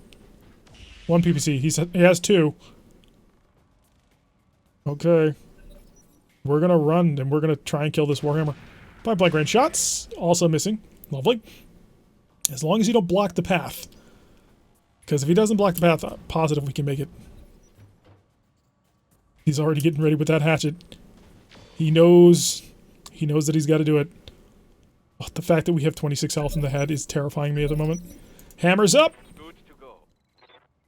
[SPEAKER 1] 1 PPC. He has 2. Okay. We're going to run, and we're going to try and kill this Warhammer. Point blank range shots. Also missing. Lovely. As long as you don't block the path. Because if he doesn't block the path, I'm positive we can make it. He's already getting ready with that hatchet. He knows that he's got to do it. Oh, the fact that we have 26 health in the head is terrifying me at the moment. Hammers up!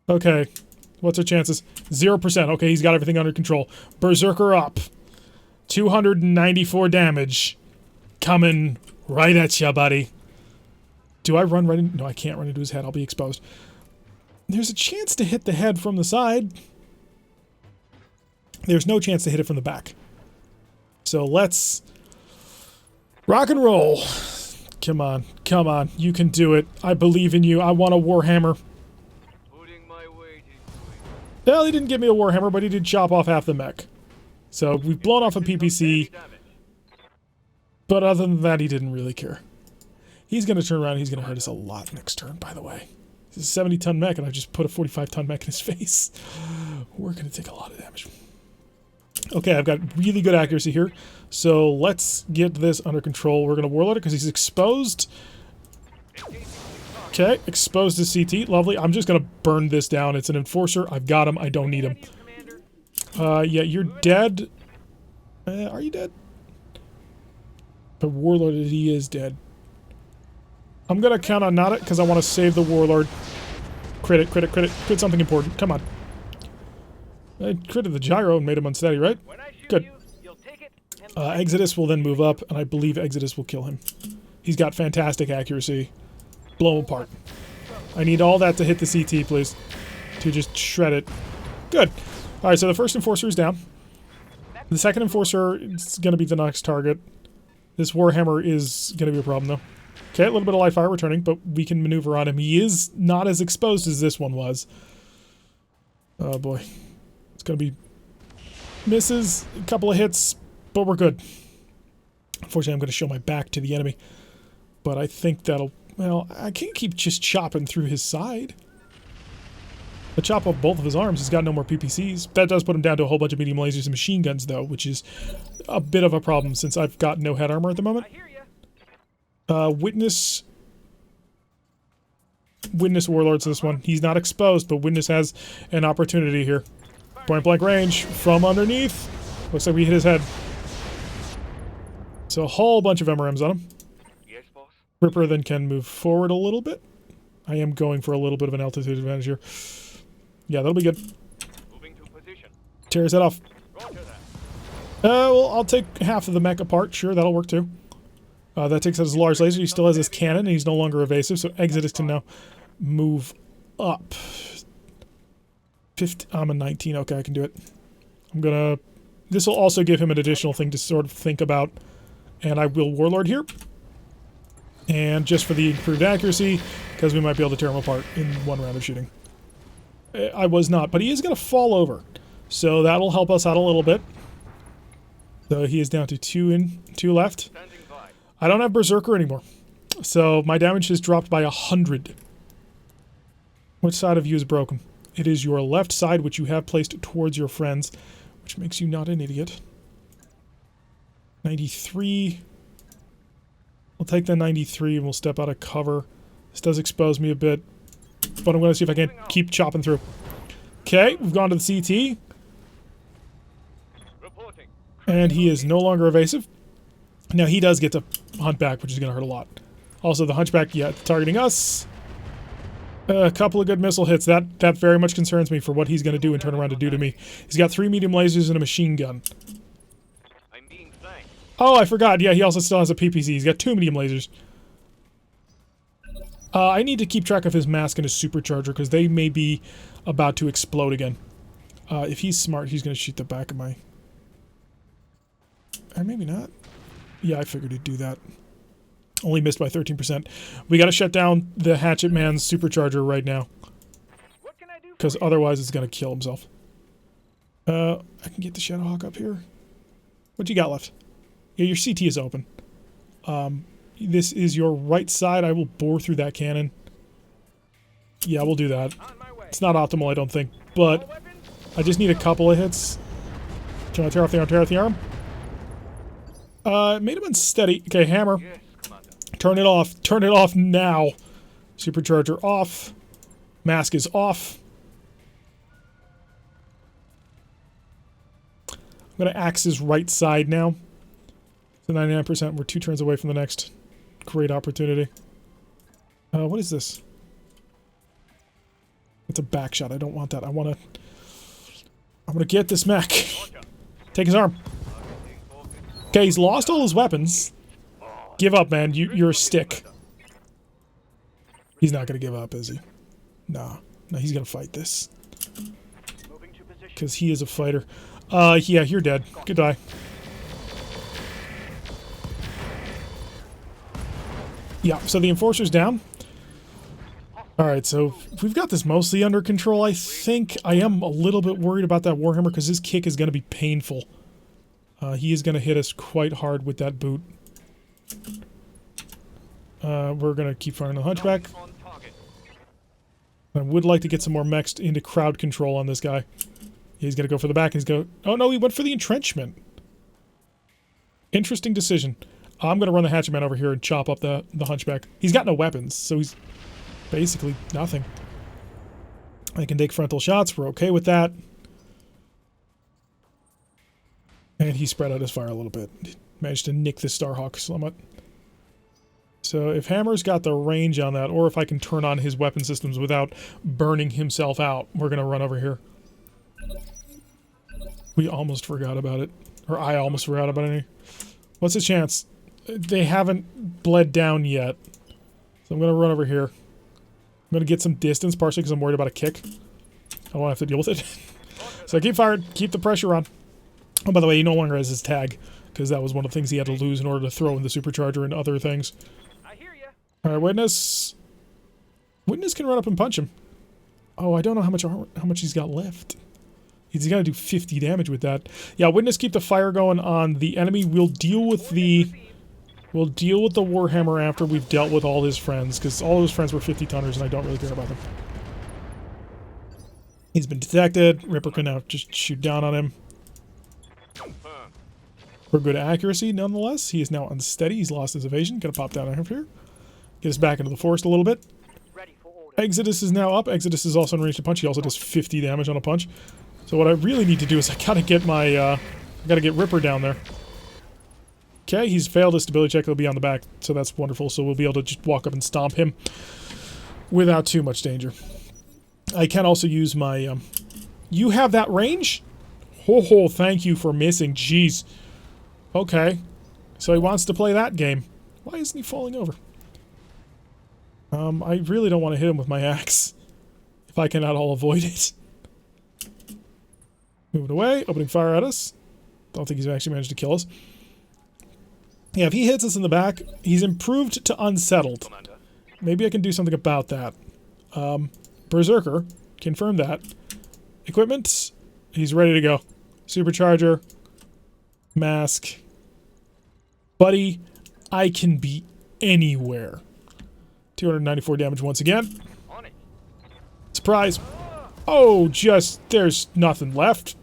[SPEAKER 1] Okay. What's our chances? 0%. Okay, he's got everything under control. Berserker up. 294 damage. Coming right at ya, buddy. Do I run right in? No, I can't run into his head. I'll be exposed. There's a chance to hit the head from the side. There's no chance to hit it from the back. So let's rock and roll. Come on. Come on. You can do it. I believe in you. I want a Warhammer. Well, he didn't give me a Warhammer, but he did chop off half the mech. So we've blown off a PPC. But other than that, he didn't really care. He's going to turn around. He's going to hurt us a lot next turn, by the way. He's a 70-ton mech, and I just put a 45-ton mech in his face. We're going to take a lot of damage. Okay, I've got really good accuracy here. So let's get this under control. We're going to warlord it because he's exposed. Okay, exposed to CT. Lovely. I'm just going to burn this down. It's an Enforcer. I've got him. I don't need him. Yeah, you're dead. Are you dead? The Warlord, he is dead. I'm going to count on not it because I want to save the Warlord. Crit it, crit it, crit it. Crit something important. Come on. I critted the gyro and made him unsteady, right? Good. Exodus will then move up, and I believe Exodus will kill him. He's got fantastic accuracy. Blow him apart. I need all that to hit the CT, please. To just shred it. Good. Alright, so the first Enforcer is down. The second Enforcer is going to be the next target. This Warhammer is going to be a problem, though. Okay, a little bit of light fire returning, but we can maneuver on him. He is not as exposed as this one was. Oh, boy. It's going to be misses, a couple of hits, but we're good. Unfortunately, I'm going to show my back to the enemy. But I think that'll... Well, I can't keep just chopping through his side. I chop off both of his arms. He's got no more PPCs. That does put him down to a whole bunch of medium lasers and machine guns, though, which is a bit of a problem since I've got no head armor at the moment. Witness Warlords this one. He's not exposed, but Witness has an opportunity here. Point blank range from underneath. Looks like we hit his head. So a whole bunch of MRMs on him. Ripper then can move forward a little bit. I am going for a little bit of an altitude advantage here. Yeah, that'll be good. Tear his head off. Well, I'll take half of the mech apart. Sure, that'll work too. That takes out his large laser. He still has his cannon, and he's no longer evasive, so Exodus can now move up. I'm a 19. Okay, I can do it. I'm gonna... This will also give him an additional thing to sort of think about. And I will Warlord here. And just for the improved accuracy, because we might be able to tear him apart in one round of shooting. I was not, but he is going to fall over. So that'll help us out a little bit. So he is down to 2 left.
[SPEAKER 2] Standing by.
[SPEAKER 1] I don't have Berserker anymore. So my damage has dropped by 100. Which side of you is broken? It is your left side, which you have placed towards your friends, which makes you not an idiot. 93. I'll take the 93 and we'll step out of cover. This does expose me a bit, but I'm going to see if I can keep chopping through. Okay, we've gone to the CT.
[SPEAKER 2] Reporting.
[SPEAKER 1] And he is no longer evasive. Now he does get to hunt back, which is going to hurt a lot. Also, the hunchback, yeah, targeting us. A couple of good missile hits. That very much concerns me for what he's going to do and turn around to do to me. He's got 3 medium lasers and a machine gun.
[SPEAKER 2] I'm being flanked.
[SPEAKER 1] Oh, I forgot. Yeah, he also still has a PPC. He's got 2 medium lasers. I need to keep track of his mask and his supercharger because they may be about to explode again. If he's smart, he's going to shoot the back of my... Or maybe not. Yeah, I figured he'd do that. Only missed by 13%. We got to shut down the Hatchet Man's supercharger right now.
[SPEAKER 2] What can I do?
[SPEAKER 1] Because otherwise it's going to kill himself. I can get the Shadowhawk up here. What you got left? Yeah, your CT is open. This is your right side. I will bore through that cannon. Yeah, we'll do that.
[SPEAKER 2] On my way.
[SPEAKER 1] It's not optimal, I don't think, but
[SPEAKER 2] All weapons.
[SPEAKER 1] I just need a couple of hits. Trying to tear off the arm, tear off the arm. Made him unsteady. Okay, hammer.
[SPEAKER 2] Yes, Commander.
[SPEAKER 1] Turn it off. Turn it off now. Supercharger off. Mask is off. I'm going to axe his right side now. So 99%. We're 2 turns away from the next great opportunity. What is this? It's a back shot. I don't want that. I'm going to get this mech. Take his arm. Okay, he's lost all his weapons. Give up, man. You're a stick. He's not going to give up, is he? Nah. No, he's going to fight this.
[SPEAKER 2] Moving to position.
[SPEAKER 1] Because he is a fighter. Yeah, you're dead. Goodbye. Yeah, so the Enforcer's down. Alright, so we've got this mostly under control, I think. I am a little bit worried about that Warhammer because his kick is going to be painful. He is going to hit us quite hard with that boot. We're going to keep firing the Hunchback.
[SPEAKER 2] On target.
[SPEAKER 1] I would like to get some more mechs into crowd control on this guy. He's going to go for the back. He's going to... Oh, no, he went for the entrenchment. Interesting decision. I'm going to run the Hatchet Man over here and chop up the Hunchback. He's got no weapons, so he's basically nothing. I can take frontal shots. We're okay with that. And he spread out his fire a little bit. Managed to nick the Starhawk somewhat. So if Hammer's got the range on that, or if I can turn on his weapon systems without burning himself out, we're going to run over here. We almost forgot about it. Or I almost forgot about it. What's his chance? They haven't bled down yet. So I'm going to run over here. I'm going to get some distance, partially because I'm worried about a kick. I don't want to have to deal with it. So keep firing. Keep the pressure on. Oh, by the way, he no longer has his tag, because that was one of the things he had to lose in order to throw in the supercharger and other things.
[SPEAKER 2] I hear ya.
[SPEAKER 1] Alright, Witness. Witness can run up and punch him. Oh, I don't know how much he's got left. He's got to do 50 damage with that. Yeah, Witness, keep the fire going on the enemy. We'll deal with the Warhammer after we've dealt with all his friends, because all his friends were 50-tonners, and I don't really care about them. He's been detected. Ripper can now just shoot down on him.
[SPEAKER 2] Confirm.
[SPEAKER 1] For good accuracy, nonetheless. He is now unsteady. He's lost his evasion. Gonna pop down over here. Get us back into the forest a little bit.
[SPEAKER 2] Ready for order.
[SPEAKER 1] Exodus is now up. Exodus is also in range to punch. He also does 50 damage on a punch. So what I really need to do is I gotta get my, I gotta get Ripper down there. Okay, he's failed his stability check. He'll be on the back, so that's wonderful. So we'll be able to just walk up and stomp him without too much danger. I can also use my, you have that range? Ho, thank you for missing. Jeez. Okay. So he wants to play that game. Why isn't he falling over? I really don't want to hit him with my axe. If I can at all avoid it. Moving away, opening fire at us. Don't think he's actually managed to kill us. Yeah, if he hits us in the back, he's improved to unsettled.
[SPEAKER 2] Commander.
[SPEAKER 1] Maybe I can do something about that. Berserker, confirm that. Equipment, he's ready to go. Supercharger, mask. Buddy, I can be anywhere. 294 damage once again.
[SPEAKER 2] On it.
[SPEAKER 1] Surprise. Oh, there's nothing left.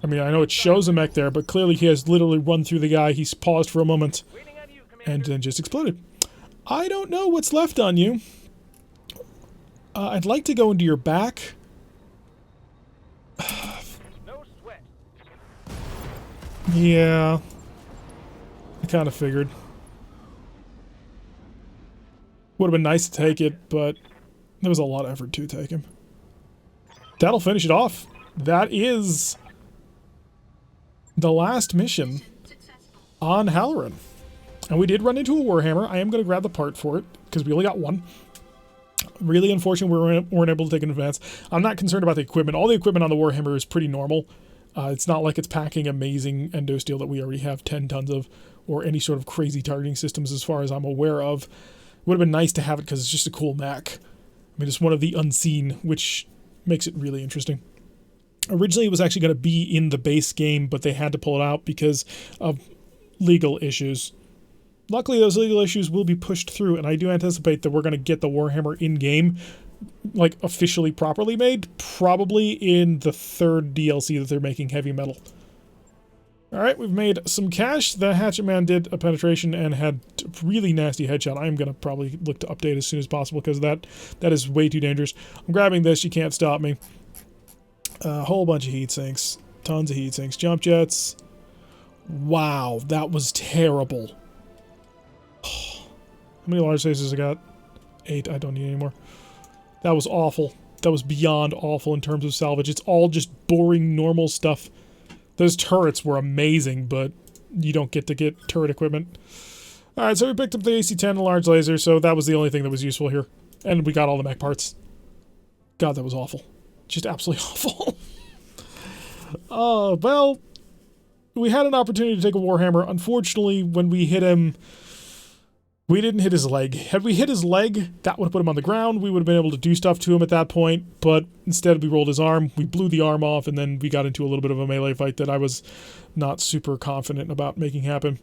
[SPEAKER 1] I mean, I know it shows a mech there, but clearly he has literally run through the guy. He's paused for a moment
[SPEAKER 2] Waiting on you, Commander.
[SPEAKER 1] and then just exploded. I don't know what's left on you. I'd like to go into your back.
[SPEAKER 2] No sweat.
[SPEAKER 1] Yeah. I kind of figured. Would have been nice to take it, but there was a lot of effort to take him. That'll finish it off. That is the last mission on Halloran. And we did run into a Warhammer. I am going to grab the part for it, because we only got one. Really unfortunate we weren't able to take it in advance. I'm not concerned about the equipment. All the equipment on the Warhammer is pretty normal. It's not like it's packing amazing endo steel that we already have 10 tons of, or any sort of crazy targeting systems as far as I'm aware of. It would have been nice to have it because it's just a cool mech. I mean, it's one of the unseen, which makes it really interesting. Originally, it was actually going to be in the base game, but they had to pull it out because of legal issues. Luckily, those legal issues will be pushed through, and I do anticipate that we're going to get the Warhammer in-game, like, officially properly made, probably in the third DLC that they're making, Heavy Metal. Alright, we've made some cash. The Hatchet Man did a penetration and had a really nasty headshot. I'm going to probably look to update as soon as possible because that is way too dangerous. I'm grabbing this. You can't stop me. A whole bunch of heat sinks. Tons of heat sinks. Jump jets. Wow, that was terrible. How many large lasers I got? 8. I don't need any more. That was awful. That was beyond awful in terms of salvage. It's all just boring, normal stuff. Those turrets were amazing, but you don't get to get turret equipment. Alright, so we picked up the AC-10 and large laser, so that was the only thing that was useful here. And we got all the mech parts. God, that was awful. Just absolutely awful. Well, we had an opportunity to take a Warhammer. Unfortunately, when we hit him, we didn't hit his leg. Had we hit his leg, that would have put him on the ground. We would have been able to do stuff to him at that point, but instead we rolled his arm. We blew the arm off, and then we got into a little bit of a melee fight that I was not super confident about making happen.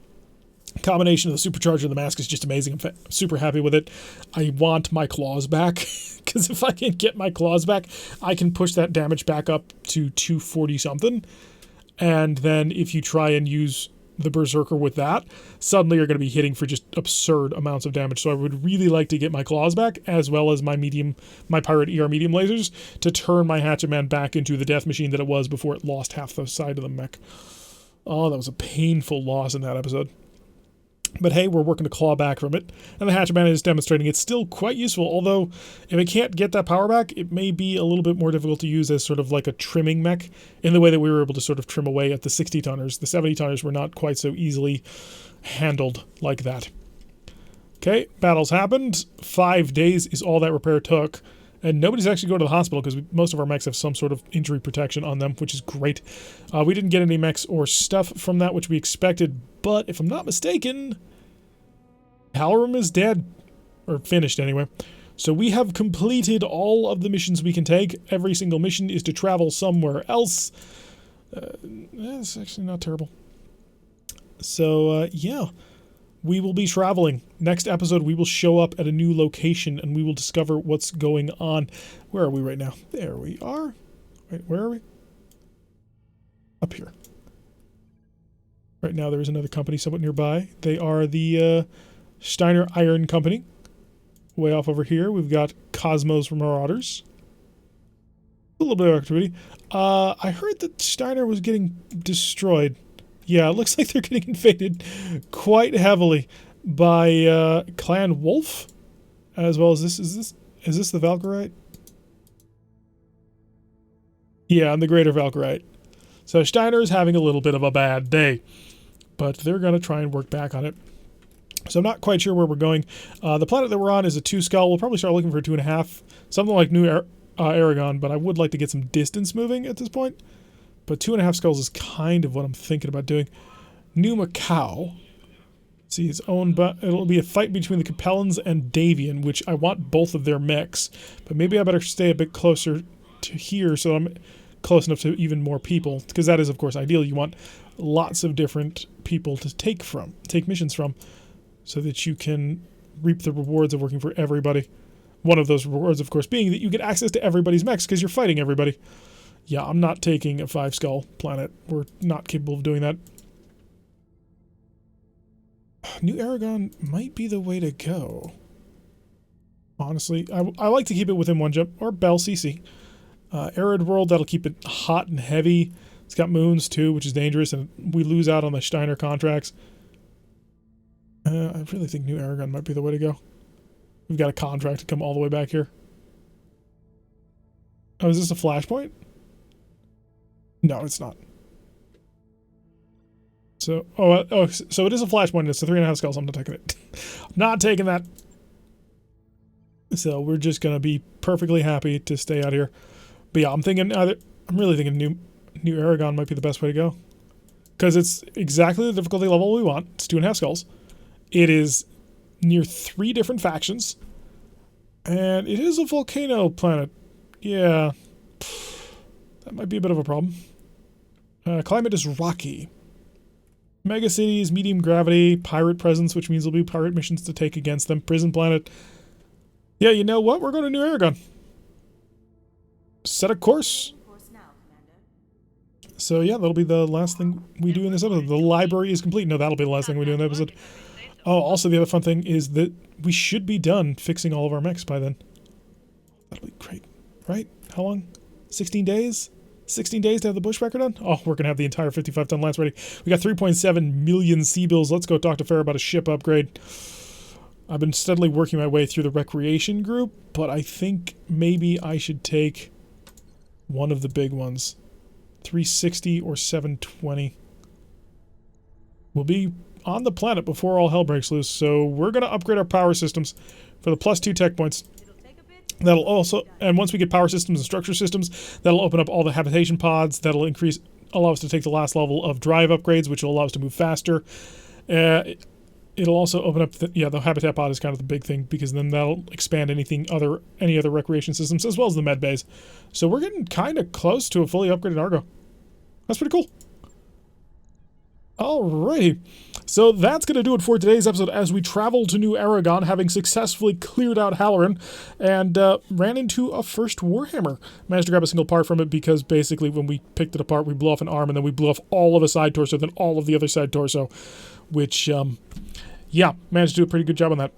[SPEAKER 1] Combination of the supercharger and the mask is just amazing. I'm super happy with it. I want my claws back, because if I can get my claws back, I can push that damage back up to 240 something. And then if you try and use the Berserker with that, suddenly you're going to be hitting for just absurd amounts of damage. So I would really like to get my claws back, as well as my Pirate ER medium lasers, to turn my Hatchet Man back into the death machine that it was before it lost half the side of the mech. Oh, that was a painful loss in that episode. But hey, we're working to claw back from it, and the Hatchet Man is demonstrating it's still quite useful, although if it can't get that power back, it may be a little bit more difficult to use as sort of like a trimming mech, in the way that we were able to sort of trim away at the 60-tonners. The 70-tonners were not quite so easily handled like that. Okay, battles happened. 5 days is all that repair took, and nobody's actually going to the hospital because most of our mechs have some sort of injury protection on them, which is great. We didn't get any mechs or stuff from that, which we expected, but if I'm not mistaken, Halloran is dead. Or finished, anyway. So we have completed all of the missions we can take. Every single mission is to travel somewhere else. It's actually not terrible. So, yeah. We will be traveling. Next episode, we will show up at a new location, and we will discover what's going on. Where are we right now? There we are. Wait, where are we? Up here. Right now, there is another company somewhat nearby. They are the Steiner Iron Company. Way off over here, we've got Cosmos Marauders. A little bit of activity. I heard that Steiner was getting destroyed. Yeah, it looks like they're getting invaded quite heavily by Clan Wolf, as well as this. Is this the Valkyrite? Yeah, and the Greater Valkyrite. So Steiner is having a little bit of a bad day, but they're going to try and work back on it. So I'm not quite sure where we're going. The planet that we're on is a 2 skull. We'll probably start looking for a 2.5, something like New Aragon, but I would like to get some distance moving at this point. but 2.5 skulls is kind of what I'm thinking about doing. New Macau. See, it's owned by... It'll be a fight between the Capellans and Davian, which I want both of their mechs. But maybe I better stay a bit closer to here so I'm close enough to even more people. Because that is, of course, ideal. You want lots of different people to take missions from, so that you can reap the rewards of working for everybody. One of those rewards, of course, being that you get access to everybody's mechs because you're fighting everybody. Yeah, I'm not taking a 5-skull planet. We're not capable of doing that. New Aragon might be the way to go. Honestly, I like to keep it within 1 jump, or Bell CC. Arid World, that'll keep it hot and heavy. It's got moons too, which is dangerous, and we lose out on the Steiner contracts. I really think New Aragon might be the way to go. We've got a contract to come all the way back here. Oh, is this a flashpoint? No, it's not. So, so it is a flashpoint. It's a 3.5 skulls. I'm not taking it. I'm not taking that. So we're just gonna be perfectly happy to stay out here. But yeah, I'm really thinking New Aragon might be the best way to go, because it's exactly the difficulty level we want. It's 2.5 skulls. It is near 3 different factions, and it is a volcano planet. Yeah, that might be a bit of a problem. Climate is rocky. Mega cities, medium gravity, pirate presence, which means there'll be pirate missions to take against them. Prison planet. Yeah, you know what? We're going to New Aragon. Set a course. So yeah, that'll be the last thing we do in this episode. The library is complete. No, that'll be the last thing we do in the episode. Oh, also the other fun thing is that we should be done fixing all of our mechs by then. That'll be great. Right? How long? 16 days? 16 days to have the Bushwhacker done? Oh, we're going to have the entire 55-ton lance ready. We got 3.7 million C-bills. Let's go talk to Farrah about a ship upgrade. I've been steadily working my way through the recreation group, but I think maybe I should take one of the big ones. 360 or 720. We'll be on the planet before all hell breaks loose, so we're going to upgrade our power systems for the +2 tech points. That'll also, and once we get power systems and structure systems, that'll open up all the habitation pods. That'll allow us to take the last level of drive upgrades, which will allow us to move faster. It'll also open up the habitat pod is kind of the big thing, because then that'll expand any other recreation systems, as well as the med bays. So we're getting kind of close to a fully upgraded Argo. That's pretty cool. Alrighty, so that's going to do it for today's episode as we travel to New Aragon, having successfully cleared out Halloran and ran into a first Warhammer. Managed to grab a single part from it because basically when we picked it apart, we blew off an arm and then we blew off all of a side torso, then all of the other side torso, which, yeah, managed to do a pretty good job on that.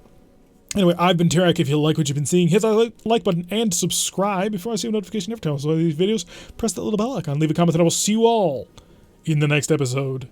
[SPEAKER 1] Anyway, I've been Tarek. If you like what you've been seeing, hit that like button and subscribe before I see a notification every time I upload these videos. Press that little bell icon, leave a comment, and I will see you all in the next episode.